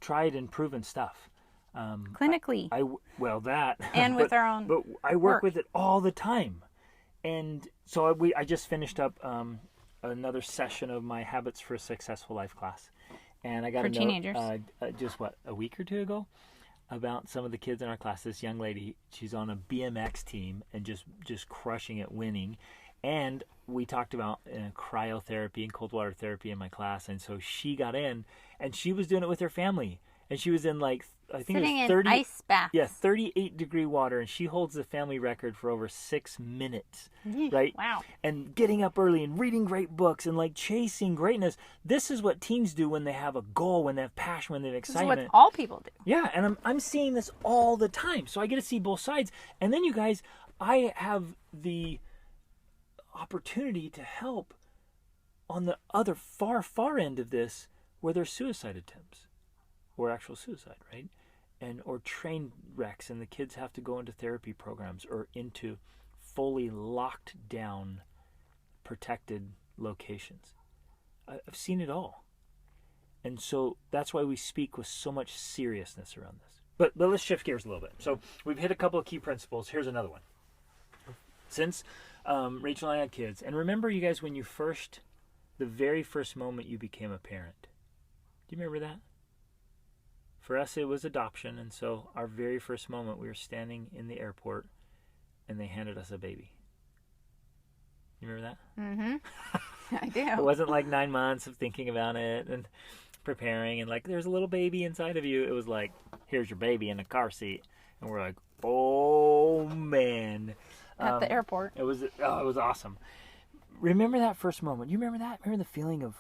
tried and proven stuff. Clinically. And with our own But I work with it all the time. And so I just finished up another session of my Habits for a Successful Life class. And I got For a note teenagers. just a week or two ago about some of the kids in our class. This young lady, she's on a BMX team and just crushing it, winning. And we talked about cryotherapy and cold water therapy in my class, and so she got in, and she was doing it with her family, and she was in like I think Sitting it was in 30 ice baths. yeah 38-degree water, and she holds the family record for over 6 minutes, right? Wow. And getting up early and reading great books and like chasing greatness. This is what teens do when they have a goal, when they have passion, when they have excitement. This is what all people do. Yeah, and I'm seeing this all the time, so I get to see both sides. And then you guys, I have the opportunity to help on the other far end of this, where there's suicide attempts or actual suicide, right? And or train wrecks, and the kids have to go into therapy programs or into fully locked down protected locations. I've seen it all. And so that's why we speak with so much seriousness around this. But let's shift gears a little bit. So we've hit a couple of key principles. Here's another one. Since Rachel and I had kids, and remember, you guys, when you the very first moment you became a parent. Do you remember that? For us, it was adoption, and so our very first moment, we were standing in the airport, and they handed us a baby. You remember that? Mm-hmm. I do. It wasn't like 9 months of thinking about it and preparing, and like, there's a little baby inside of you. It was like, here's your baby in a car seat, and we're like, oh man. At the airport. It was awesome. Remember that first moment? You remember that? Remember the feeling of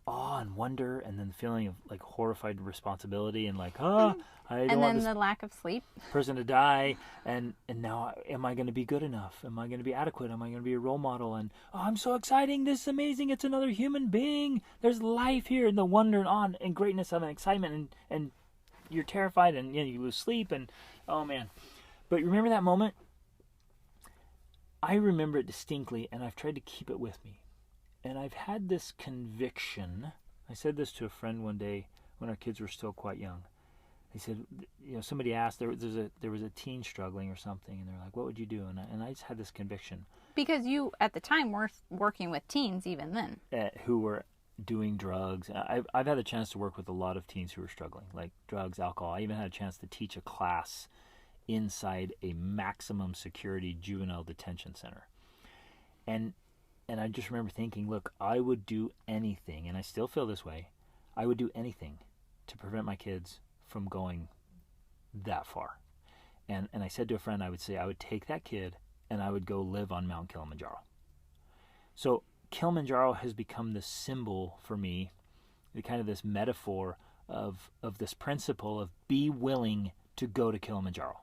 awe and wonder, and then the feeling of like horrified responsibility and like, I don't want this the lack of sleep. person to die, and now am I going to be good enough? Am I going to be adequate? Am I going to be a role model? And I'm so exciting! This is amazing! It's another human being. There's life here, and the wonder and awe and greatness of an excitement, and you're terrified, and you lose sleep, and oh man! But you remember that moment? I remember it distinctly, and I've tried to keep it with me. And I've had this conviction. I said this to a friend one day when our kids were still quite young. He said, somebody asked, there was a teen struggling or something, and they're like, what would you do? And I just had this conviction. Because you, at the time, were working with teens even then. Who were doing drugs. I've had a chance to work with a lot of teens who were struggling, like drugs, alcohol. I even had a chance to teach a class inside a maximum security juvenile detention center. And I just remember thinking, look, I would do anything, and I still feel this way, I would do anything to prevent my kids from going that far. And I said to a friend, I would say I would take that kid and I would go live on Mount Kilimanjaro. So Kilimanjaro has become the symbol for me, the kind of this metaphor of this principle of be willing to go to Kilimanjaro.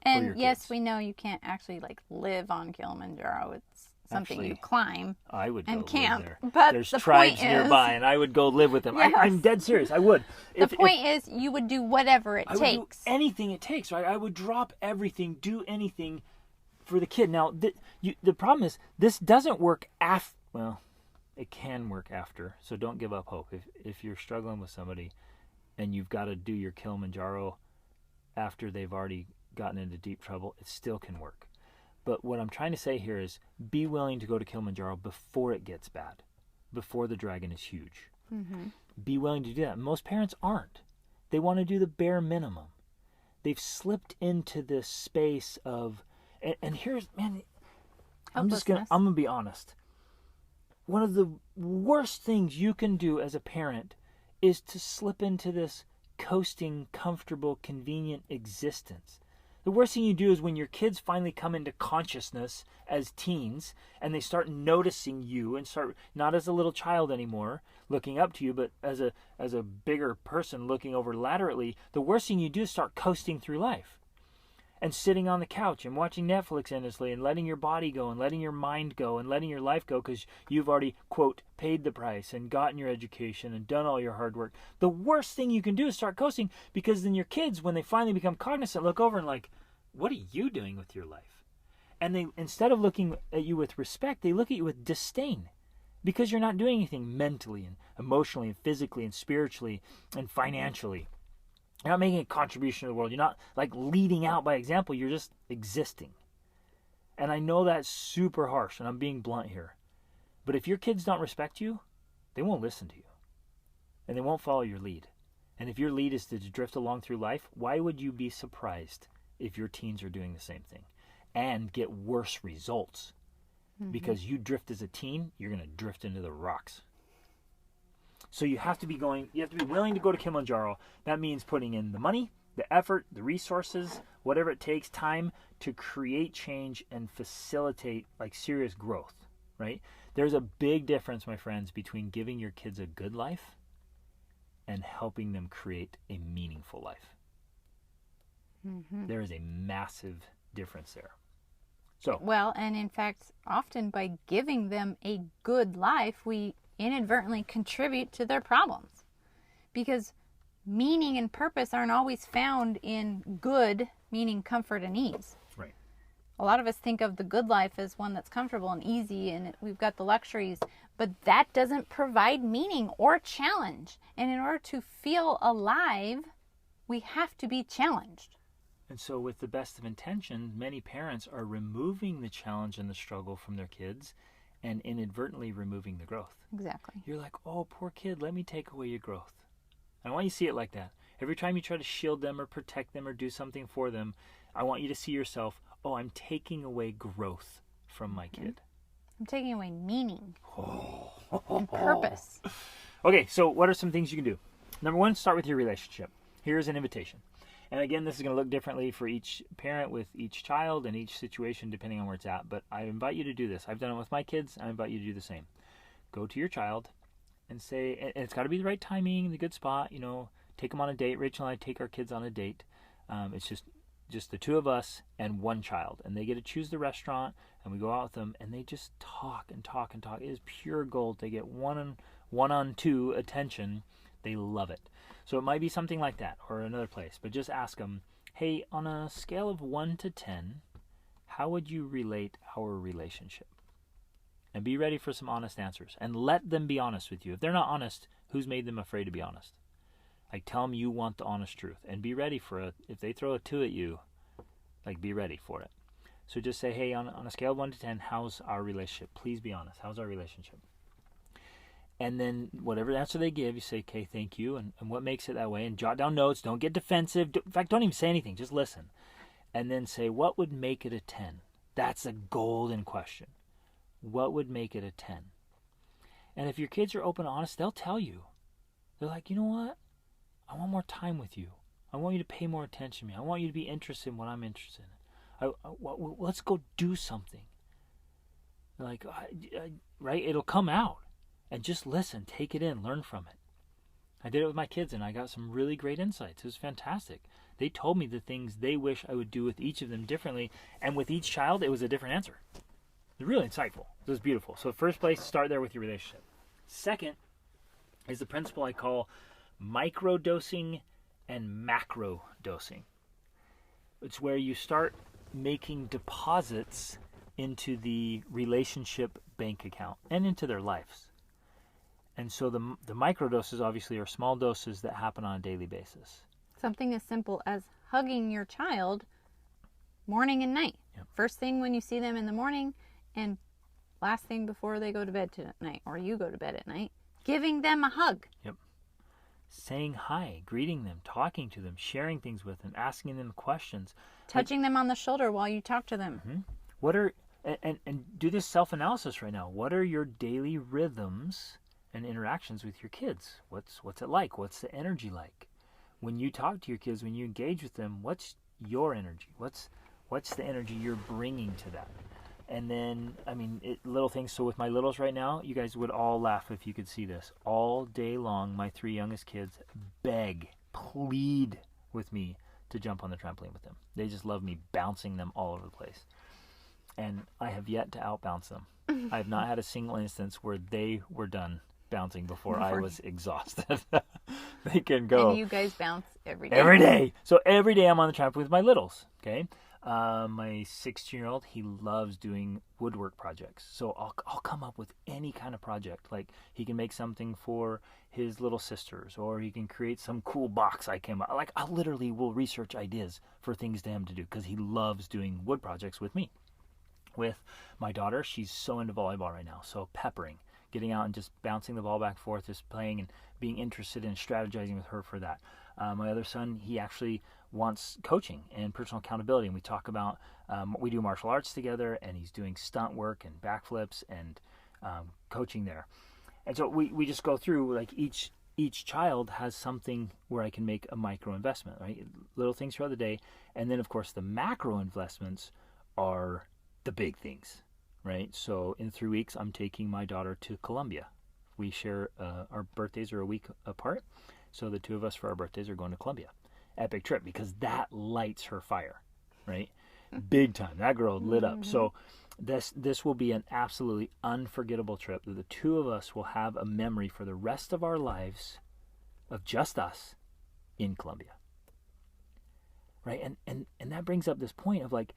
And yes, we know you can't actually live on Kilimanjaro. It's something you climb. I would go and camp. live there. But there's the tribes point nearby, and I would go live with them. Yes. I'm dead serious. I would. The point is, you would do whatever it takes. I would do anything it takes. Right? I would drop everything, do anything for the kid. Now, the problem is, this doesn't work after. Well, it can work after. So don't give up hope. If you're struggling with somebody, and you've got to do your Kilimanjaro after they've already gotten into deep trouble, it still can work. But what I'm trying to say here is be willing to go to Kilimanjaro before it gets bad, before the dragon is huge. Mm-hmm. Be willing to do that. Most parents aren't. They want to do the bare minimum. They've slipped into this space of, and here's, man, I'm going to be honest. One of the worst things you can do as a parent is to slip into this coasting, comfortable, convenient existence. The worst thing you do is when your kids finally come into consciousness as teens and they start noticing you and start not as a little child anymore looking up to you, but as a bigger person looking over laterally. The worst thing you do is start coasting through life and sitting on the couch and watching Netflix endlessly and letting your body go and letting your mind go and letting your life go because you've already, quote, paid the price and gotten your education and done all your hard work. The worst thing you can do is start coasting, because then your kids, when they finally become cognizant, look over and like, what are you doing with your life? And they, instead of looking at you with respect, they look at you with disdain, because you're not doing anything mentally and emotionally and physically and spiritually and financially. You're not making a contribution to the world. You're not leading out by example. You're just existing. And I know that's super harsh, and I'm being blunt here. But if your kids don't respect you, they won't listen to you. and they won't follow your lead. And if your lead is to drift along through life, why would you be surprised if your teens are doing the same thing and get worse results? Because you drift as a teen, you're going to drift into the rocks. So you have to be willing to go to Kilimanjaro. That means putting in the money, the effort, the resources, whatever it takes, time to create change and facilitate like serious growth, right? There's a big difference, my friends, between giving your kids a good life and helping them create a meaningful life. There is a massive difference there. So, well, and in fact, often by giving them a good life, we inadvertently contribute to their problems. Because meaning and purpose aren't always found in good, meaning comfort and ease. right. A lot of us think of the good life as one that's comfortable and easy and we've got the luxuries, but that doesn't provide meaning or challenge. And in order to feel alive, we have to be challenged. And so with the best of intentions, many parents are removing the challenge and the struggle from their kids and inadvertently removing the growth. Exactly. You're like, oh, poor kid, let me take away your growth. I want you to see it like that. Every time you try to shield them or protect them or do something for them, I want you to see yourself, oh, I'm taking away growth from my kid. I'm taking away meaning and purpose. Okay, so what are some things you can do? Number one, start with your relationship. Here's an invitation. And again, this is going to look differently for each parent with each child and each situation depending on where it's at. But I invite you to do this. I've done it with my kids. I invite you to do the same. Go to your child and say, and it's got to be the right timing, the good spot, take them on a date. Rachel and I take our kids on a date. It's just the two of us and one child. And they get to choose the restaurant and we go out with them and they just talk and talk and talk. It is pure gold. They get one-on-two attention. They love it. So it might be something like that or another place, but just ask them, hey, on a scale of 1 to 10, how would you relate our relationship? And be ready for some honest answers and let them be honest with you. If they're not honest, who's made them afraid to be honest? Like, tell them you want the honest truth and be ready for it. If they throw a 2 at you, like, be ready for it. So just say, hey, on a scale of 1 to 10, how's our relationship? Please be honest. How's our relationship? And then whatever answer they give, you say, okay, thank you. And what makes it that way? And jot down notes. Don't get defensive. In fact, don't even say anything. Just listen. And then say, what would make it a 10? That's a golden question. What would make it a 10? And if your kids are open and honest, they'll tell you. They're like, you know what? I want more time with you. I want you to pay more attention to me. I want you to be interested in what I'm interested in. Let's go do something. They're like, right? It'll come out. And just listen, take it in, learn from it. I did it with my kids and I got some really great insights. It was fantastic. They told me the things they wish I would do with each of them differently. And with each child, it was a different answer. It was really insightful. It was beautiful. So first place, start there with your relationship. Second is the principle I call micro-dosing and macro-dosing. It's where you start making deposits into the relationship bank account and into their lives. And so the microdoses obviously are small doses that happen on a daily basis. Something as simple as hugging your child morning and night. Yep. First thing when you see them in the morning and last thing before they go to bed tonight or you go to bed at night. Giving them a hug. Yep. Saying hi, greeting them, talking to them, sharing things with them, asking them questions. Touching them on the shoulder while you talk to them. Mm-hmm. What are and do this self-analysis right now. What are your daily rhythms and interactions with your kids? What's it like? What's the energy like? When you talk to your kids, when you engage with them, what's your energy? What's the energy you're bringing to that? And then, little things. So with my littles right now, you guys would all laugh if you could see this. All day long, my 3 youngest kids beg, plead with me to jump on the trampoline with them. They just love me bouncing them all over the place. And I have yet to outbounce them. I have not had a single instance where they were done bouncing before I was exhausted. They can go. And you guys bounce every day. Every day. So every day I'm on the trampoline with my littles. Okay. My 16-year-old, he loves doing woodwork projects. So I'll come up with any kind of project. Like he can make something for his little sisters, or he can create some cool box I came up. Like I literally will research ideas for things to him to do because he loves doing wood projects with me. With my daughter, she's so into volleyball right now. So peppering, getting out and just bouncing the ball back and forth, just playing and being interested in strategizing with her for that. My other son, he actually wants coaching and personal accountability, and we talk about, we do martial arts together, and he's doing stunt work and backflips and coaching there. And so we just go through, like, each child has something where I can make a micro investment, right? Little things throughout the day. And then, of course, the macro investments are the big things, right? So in 3 weeks, I'm taking my daughter to Colombia. We share, our birthdays are a week apart. So the two of us for our birthdays are going to Colombia. Epic trip, because that lights her fire, right? Big time. That girl lit up. So this will be an absolutely unforgettable trip that the two of us will have a memory for the rest of our lives of just us in Colombia. Right? And that brings up this point of, like,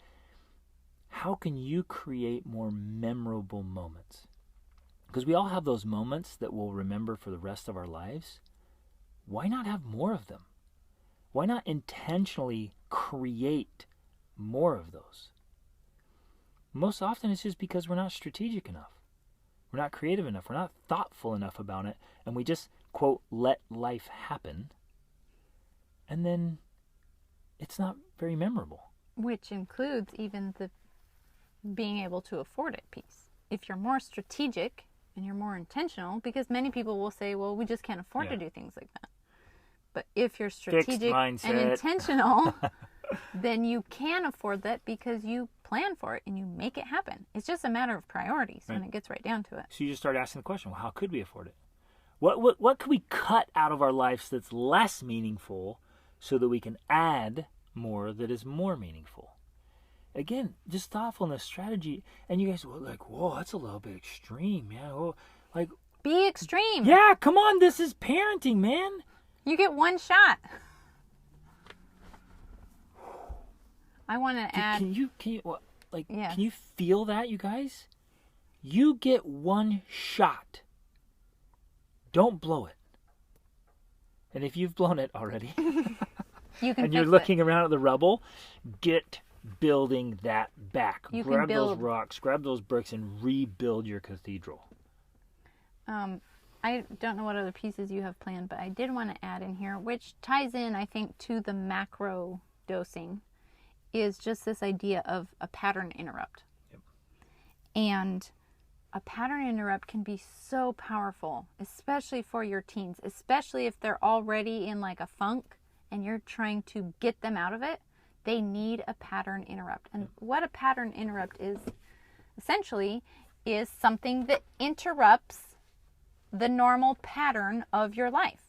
how can you create more memorable moments? Because we all have those moments that we'll remember for the rest of our lives. Why not have more of them? Why not intentionally create more of those? Most often it's just because we're not strategic enough. We're not creative enough. We're not thoughtful enough about it. And we just, quote, let life happen. And then it's not very memorable. Which includes even the being able to afford it piece. If you're more strategic and you're more intentional, because many people will say, well, we just can't afford to do things like that. But if you're strategic and intentional, then you can afford that because you plan for it and you make it happen. It's just a matter of priorities when it gets right down to it. So you just start asking the question, well, how could we afford it? What could we cut out of our lives that's less meaningful so that we can add more that is more meaningful? Again, just thoughtfulness, strategy. And you guys were like, whoa, that's a little bit extreme, man. Whoa, like, be extreme. Yeah, come on, this is parenting, man. You get one shot. I want to add. Can you feel that, you guys? You get one shot. Don't blow it. And if you've blown it already, and you're looking around at the rubble, get building that back. Grab those rocks, grab those bricks, and rebuild your cathedral. I don't know what other pieces you have planned, but I did want to add in here, which ties in, I think, to the macro dosing, is just this idea of a pattern interrupt. Yep. And a pattern interrupt can be so powerful, especially for your teens, especially if they're already in like a funk and you're trying to get them out of it. They need a pattern interrupt. And what a pattern interrupt is, essentially, is something that interrupts the normal pattern of your life.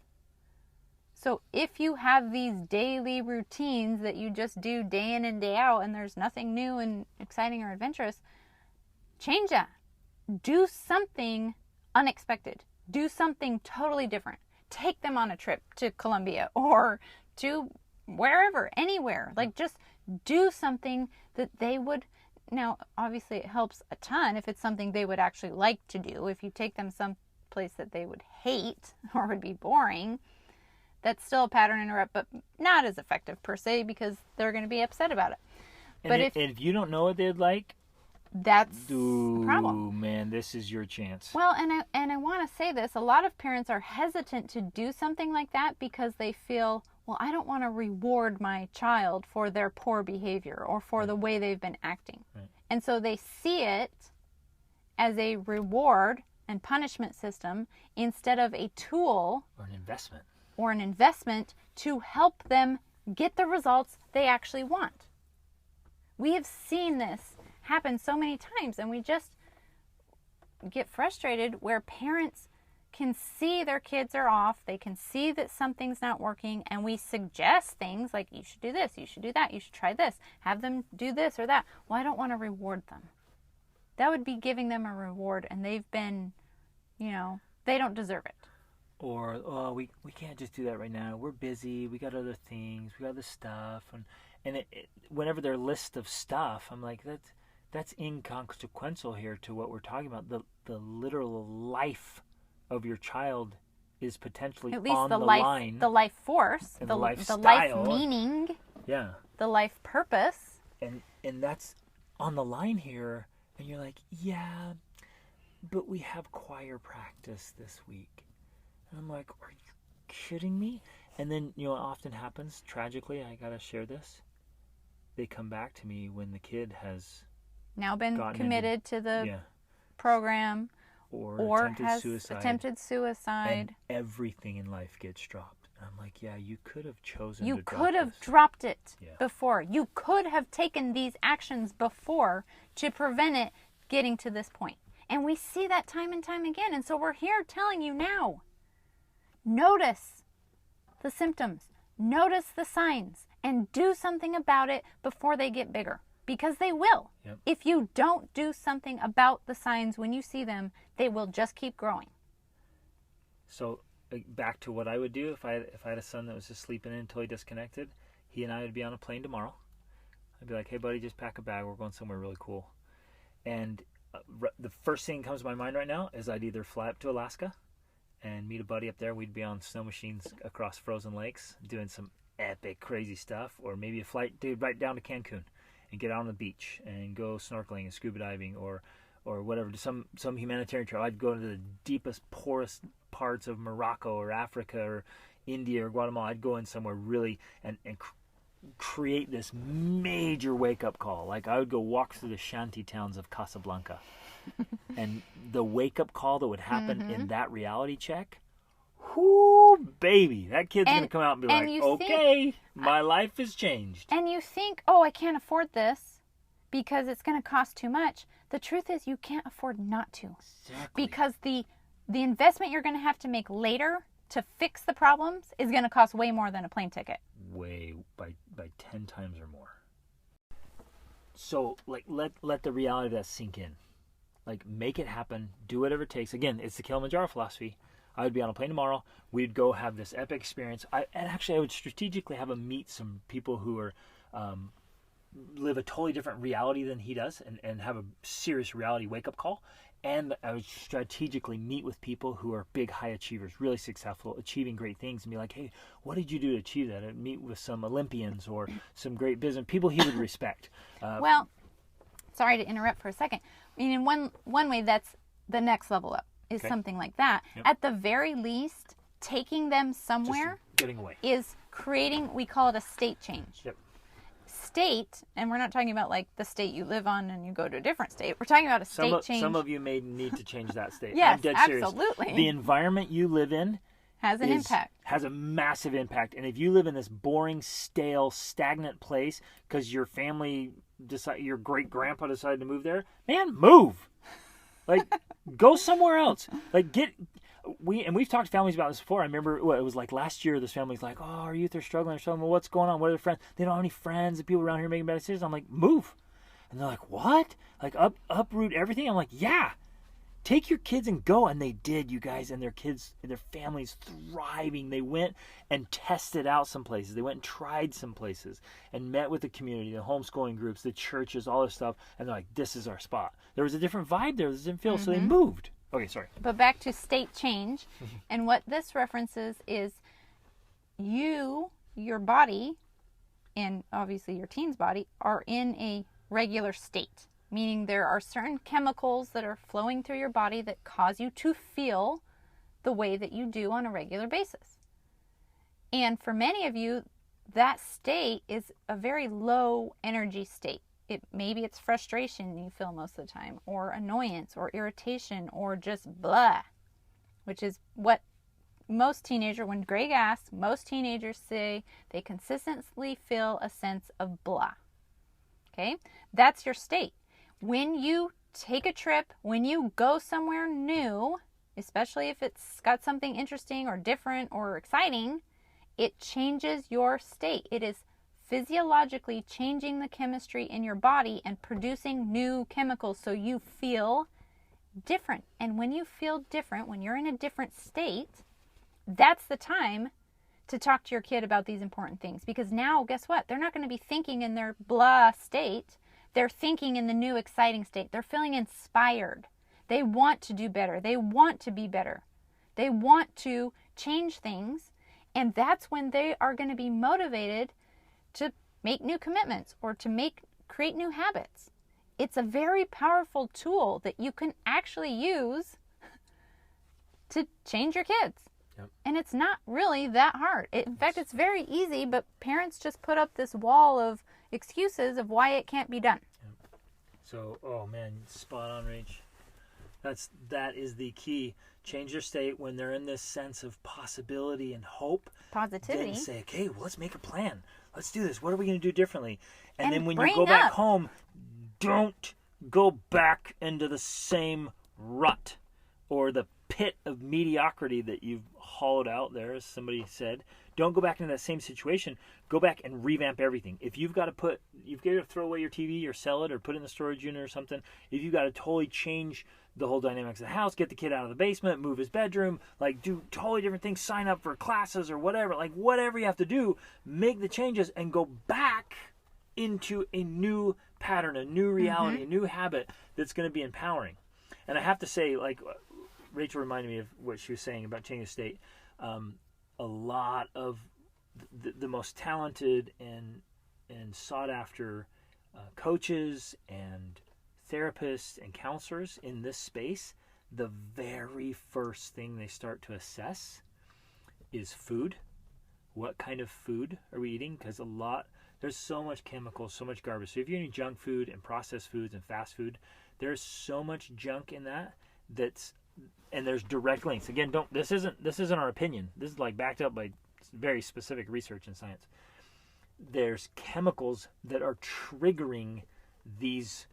So if you have these daily routines that you just do day in and day out and there's nothing new and exciting or adventurous, change that. Do something unexpected. Do something totally different. Take them on a trip to Colombia or to wherever, anywhere. Like, just do something that they would. Now, obviously it helps a ton if it's something they would actually like to do. If you take them some place that they would hate or would be boring, that's still a pattern interrupt, but not as effective per se because they're going to be upset about it. And if you don't know what they'd like, that's a problem. Man, this is your chance. Well, and I want to say this, a lot of parents are hesitant to do something like that because they feel, well, I don't want to reward my child for their poor behavior or for the way they've been acting. Right. And so they see it as a reward and punishment system instead of a tool or an investment to help them get the results they actually want. We have seen this happen so many times, and we just get frustrated where parents can see their kids are off, they can see that something's not working, and we suggest things like, you should do this, you should do that, you should try this, have them do this or that. Well, I don't want to reward them. That would be giving them a reward, and they've been, they don't deserve it. Or, oh, we can't just do that right now. We're busy. We got other things. We got other stuff. And whenever their list of stuff, I'm like, that's inconsequential here to what we're talking about. The literal life of your child is potentially at least on the line. The life force, the life meaning, yeah, the life purpose. And that's on the line here. And you're like, yeah, but we have choir practice this week. And I'm like, are you kidding me? And then, you know what often happens, tragically, I got to share this. They come back to me when the kid has now been committed to the program or has attempted suicide. And everything in life gets dropped. And I'm like, yeah, you could have chosen You to drop could have this. dropped it before. You could have taken these actions before to prevent it getting to this point. And we see that time and time again. And so we're here telling you now. Notice the symptoms. Notice the signs. And do something about it before they get bigger. Because they will. Yep. If you don't do something about the signs when you see them, they will just keep growing. So back to what I would do if I had a son that was just sleeping in until he disconnected. He and I would be on a plane tomorrow. I'd be like, hey, buddy, just pack a bag. We're going somewhere really cool. And the first thing that comes to my mind right now is I'd either fly up to Alaska and meet a buddy up there. We'd be on snow machines across frozen lakes doing some epic, crazy stuff. Or maybe a flight right down to Cancun and get out on the beach and go snorkeling and scuba diving or whatever, some humanitarian trail. I'd go into the deepest, poorest parts of Morocco or Africa or India or Guatemala. I'd go in somewhere really and create this major wake-up call. Like I would go walk through the shanty towns of Casablanca. And the wake-up call that would happen in that reality check, whoo, baby, that kid's going to come out and be like, okay, my life has changed. And you think, oh, I can't afford this because it's going to cost too much. The truth is you can't afford not to. Exactly. Because the investment you're going to have to make later to fix the problems is going to cost way more than a plane ticket. Way by 10 times or more. So like let the reality of that sink in. Like make it happen. Do whatever it takes. Again, it's the Kilimanjaro philosophy. I would be on a plane tomorrow. We'd go have this epic experience. I would strategically have him meet some people who are live a totally different reality than he does and have a serious reality wake-up call. And I would strategically meet with people who are big high achievers, really successful, achieving great things, and be like, hey, what did you do to achieve that? And meet with some Olympians or some great business people he would respect. Well, sorry to interrupt for a second. I mean, in one way, that's the next level up is something like that. Yep. At the very least, taking them somewhere is creating, we call it a state change. Yep. State, and we're not talking about like the state you live on and you go to a different state. We're talking about a state change. Some of you may need to change that state. Yes, I'm dead absolutely. Serious. The environment you live in has an impact. Has a massive impact. And if you live in this boring, stale, stagnant place because your family your great grandpa decided to move there, man, move. Like go somewhere else. Like we've talked to families about this before. I remember it was like last year. This family's like, "Oh, our youth are struggling or something. Well, what's going on? What are their friends? They don't have any friends. The people around here making bad decisions." I'm like, "Move," and they're like, "What? Like uproot everything?" I'm like, "Yeah, take your kids and go." And they did, you guys, and their kids and their families thriving. They went and tested out some places. They went and tried some places and met with the community, the homeschooling groups, the churches, all this stuff. And they're like, "This is our spot." There was a different vibe there. It didn't feel so they moved. Okay, sorry. But back to state change, and what this references is your body, and obviously your teen's body, are in a regular state. Meaning there are certain chemicals that are flowing through your body that cause you to feel the way that you do on a regular basis. And for many of you, that state is a very low energy state. Maybe it's frustration you feel most of the time, or annoyance, or irritation, or just blah, which is what when Greg asks, most teenagers say they consistently feel a sense of blah. Okay? That's your state. When you take a trip, when you go somewhere new, especially if it's got something interesting or different or exciting, it changes your state. It is physiologically changing the chemistry in your body and producing new chemicals so you feel different. And when you feel different, when you're in a different state, that's the time to talk to your kid about these important things. Because now, guess what? They're not going to be thinking in their blah state. They're thinking in the new exciting state. They're feeling inspired. They want to do better. They want to be better. They want to change things. And that's when they are going to be motivated to make new commitments or to create new habits. it's a very powerful tool that you can actually use to change your kids. Yep. And it's not really that hard. In fact, it's very easy, but parents just put up this wall of excuses of why it can't be done. Yep. So, oh man, spot on, Rach. That is the key. Change their state when they're in this sense of possibility and hope. Positivity. Then say, okay, well, let's make a plan. Let's do this. What are we going to do differently? And then when you bring go back up. home, don't go back into the same rut or the pit of mediocrity that you've hollowed out there, as somebody said. Don't go back into that same situation. Go back and revamp everything. If you've got to throw away your TV or sell it or put it in the storage unit or something, if you've got to totally change the whole dynamics of the house, get the kid out of the basement, move his bedroom, like do totally different things, sign up for classes or whatever, like whatever you have to do, make the changes and go back into a new pattern, a new reality, a new habit that's going to be empowering. And I have to say, like Rachel reminded me of what she was saying about changing the state. A lot of the most talented and sought after coaches and therapists and counselors in this space, the very first thing they start to assess is food. What kind of food are we eating? Because there's so much chemicals, so much garbage. So if you're eating junk food and processed foods and fast food, there's so much junk in and there's direct links. Again, this isn't our opinion. This is like backed up by very specific research and science. There's chemicals that are triggering these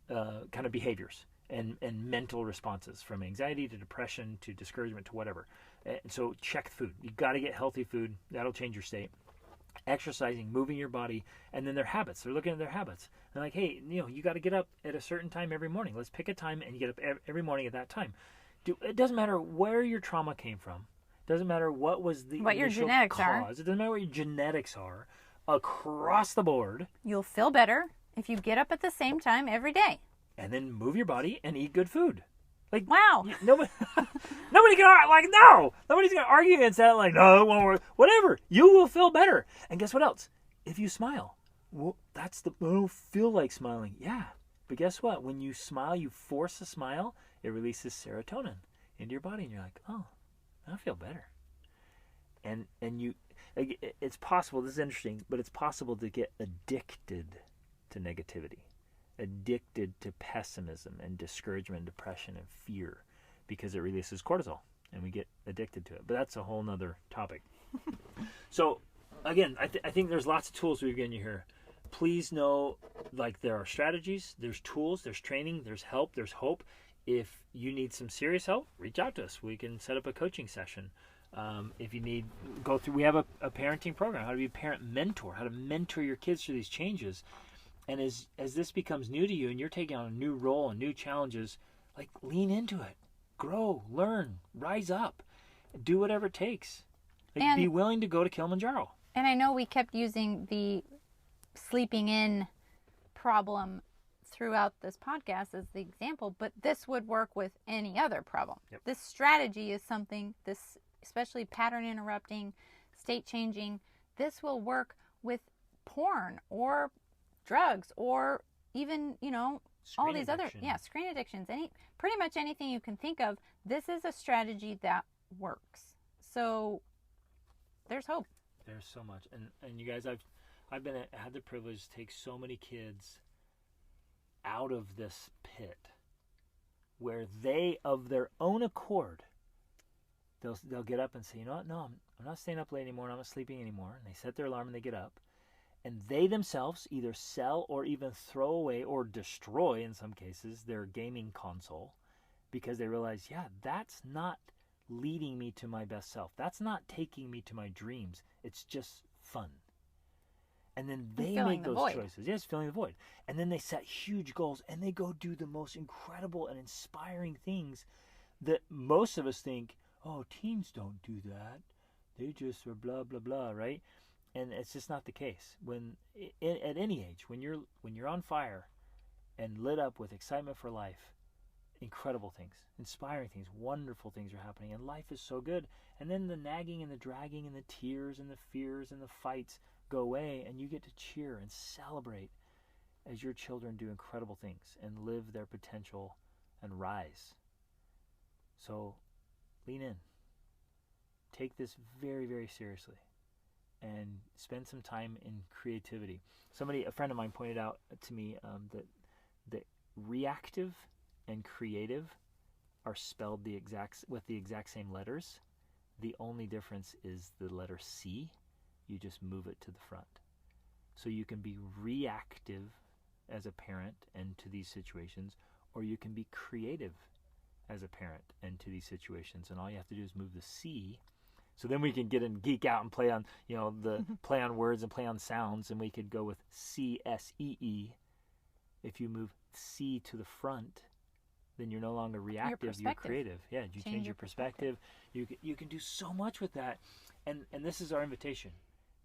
kind of behaviors and mental responses, from anxiety to depression to discouragement to whatever. And so check food. You got to get healthy food. That'll change your state. Exercising, moving your body, and then their habits. They're looking at their habits. They're like, hey, you got to get up at a certain time every morning. Let's pick a time and you get up every morning at that time. It doesn't matter where your trauma came from. It doesn't matter what was the what your genetics cause. are. It doesn't matter what your genetics are. Across the board. You'll feel better if you get up at the same time every day. And then move your body and eat good food. Like, wow. Nobody can, like, no. Nobody's going to argue against that. Like, no, it won't work. Whatever. You will feel better. And guess what else? If you smile. Well, I don't feel like smiling. Yeah. But guess what? When you smile, you force a smile, it releases serotonin into your body. And you're like, oh, I feel better. And it's possible, this is interesting, but it's possible to get addicted to negativity. Addicted to pessimism and discouragement, depression, and fear, because it releases cortisol and we get addicted to it. But that's a whole nother topic. So again, I think there's lots of tools we've given you here. Please know, like, there are strategies, there's tools, there's training, there's help, there's hope. If you need some serious help, reach out to us. We can set up a coaching session. If you need, we have a parenting program, how to be a parent mentor, how to mentor your kids through these changes. And as this becomes new to you and you're taking on a new role and new challenges, like, lean into it. Grow, learn, rise up, do whatever it takes. Like, be willing to go to Kilimanjaro. And I know we kept using the sleeping in problem throughout this podcast as the example, but this would work with any other problem. Yep. This strategy is something, especially pattern interrupting, state changing, this will work with porn or drugs or even, all these other screen addictions, pretty much anything you can think of. This is a strategy that works. So there's hope. There's so much. And you guys, I've had the privilege to take so many kids out of this pit where they, of their own accord, they'll get up and say, you know what, no, I'm not staying up late anymore, I'm not sleeping anymore. And they set their alarm and they get up. And they themselves either sell or even throw away or destroy, in some cases, their gaming console, because they realize, that's not leading me to my best self. That's not taking me to my dreams. It's just fun. And then they make those choices. Yes, filling the void. And then they set huge goals and they go do the most incredible and inspiring things that most of us think, oh, teens don't do that. They just are blah, blah, blah, right? And it's just not the case. At any age, when you're on fire and lit up with excitement for life, incredible things, inspiring things, wonderful things are happening, and life is so good. And then the nagging and the dragging and the tears and the fears and the fights go away, and you get to cheer and celebrate. as your children do incredible things and live their potential and rise. So lean in. Take this very, very seriously and spend some time in creativity. A friend of mine pointed out to me that reactive and creative are spelled with the exact same letters. The only difference is the letter C. You just move it to the front. So you can be reactive as a parent and to these situations, or you can be creative as a parent and to these situations. And all you have to do is move the C. So then we can get and geek out and play on, the play on words and play on sounds, and we could go with CSEE. If you move C to the front, then you're no longer reactive, you're creative. Yeah, you change your perspective. You can do so much with that. And this is our invitation.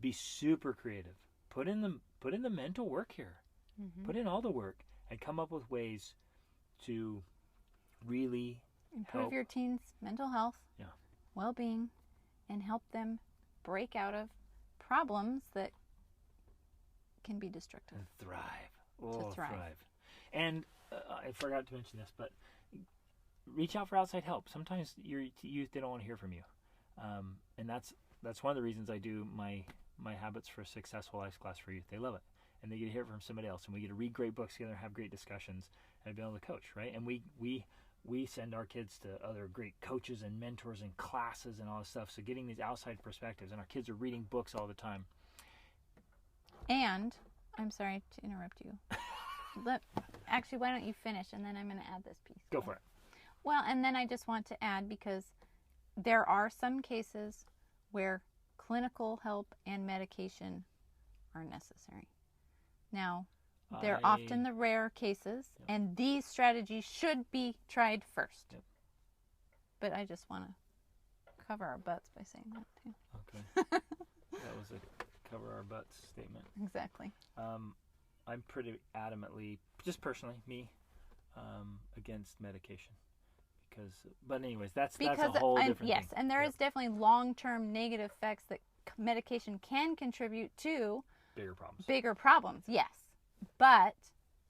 Be super creative. Put in the mental work here. Mm-hmm. Put in all the work and come up with ways to really improve your teens' mental health, well-being, and help them break out of problems that can be destructive. And thrive. Thrive. And I forgot to mention this, but reach out for outside help. Sometimes your youth, they don't want to hear from you. And that's one of the reasons I do my Habits for a Successful Life class for youth. They love it. And they get to hear from somebody else. And we get to read great books together, have great discussions, and be able to coach, right? And we send our kids to other great coaches and mentors and classes and all this stuff. So getting these outside perspectives. And our kids are reading books all the time. And, I'm sorry to interrupt you. Actually, why don't you finish, and then I'm going to add this piece. Go for it. Well, and then I just want to add, because there are some cases where clinical help and medication are necessary. Now, they're often the rare cases, and these strategies should be tried first. Yep. But I just want to cover our butts by saying that, too. Okay. That was a cover our butts statement. Exactly. I'm pretty adamantly, just personally, against medication. But anyways, that's a whole different thing. Yes, and there is definitely long-term negative effects that medication can contribute to. Bigger problems, yes. But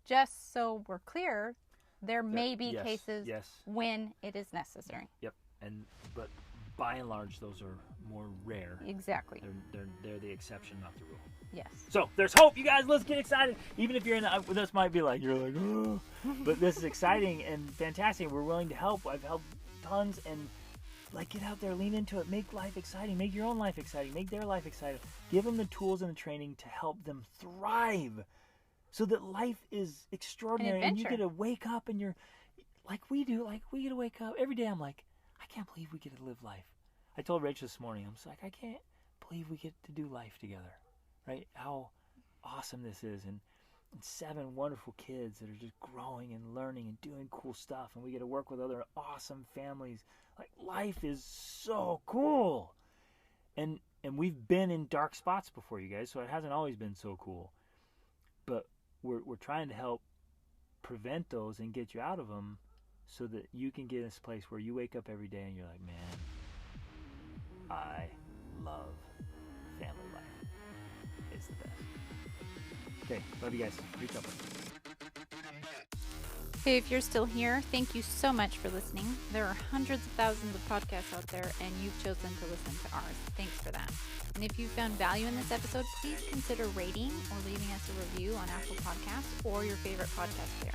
just so we're clear, there may be cases when it is necessary. Yep, but by and large, those are more rare. Exactly. They're the exception, not the rule. Yes. So there's hope, you guys. Let's get excited. Even if you're this might be like, you're like, oh. But this is exciting and fantastic. We're willing to help. I've helped tons, and get out there, lean into it, make life exciting, make your own life exciting, make their life exciting. Give them the tools and the training to help them thrive, so that life is extraordinary. And you get to wake up, and you're like we do. We get to wake up every day. I'm like, I can't believe we get to live life. I told Rachel this morning, I'm just like, I can't believe we get to do life together. Right? How awesome this is. And 7 wonderful kids that are just growing and learning and doing cool stuff. And we get to work with other awesome families. Life is so cool. And we've been in dark spots before, you guys, so it hasn't always been so cool. But we're trying to help prevent those and get you out of them, so that you can get in this place where you wake up every day and you're like, man, I love family life. It's the best. Okay, love you guys. Reach out. Hey, if you're still here, thank you so much for listening. There are hundreds of thousands of podcasts out there, and you've chosen to listen to ours. Thanks for that. And if you found value in this episode, please consider rating or leaving us a review on Apple Podcasts or your favorite podcast player.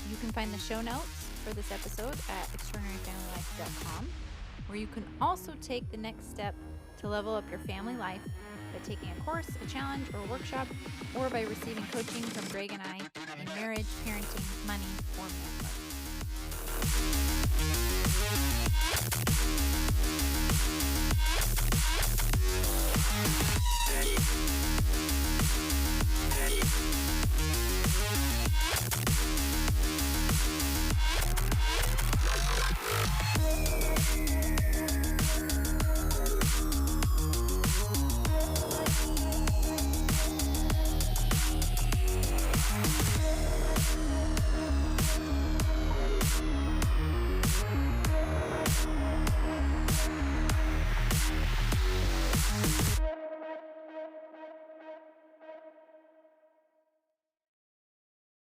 You can find the show notes for this episode at extraordinaryfamilylife.com, where you can also take the next step to level up your family life by taking a course, a challenge, or a workshop, or by receiving coaching from Greg and I in marriage, parenting, money, or family.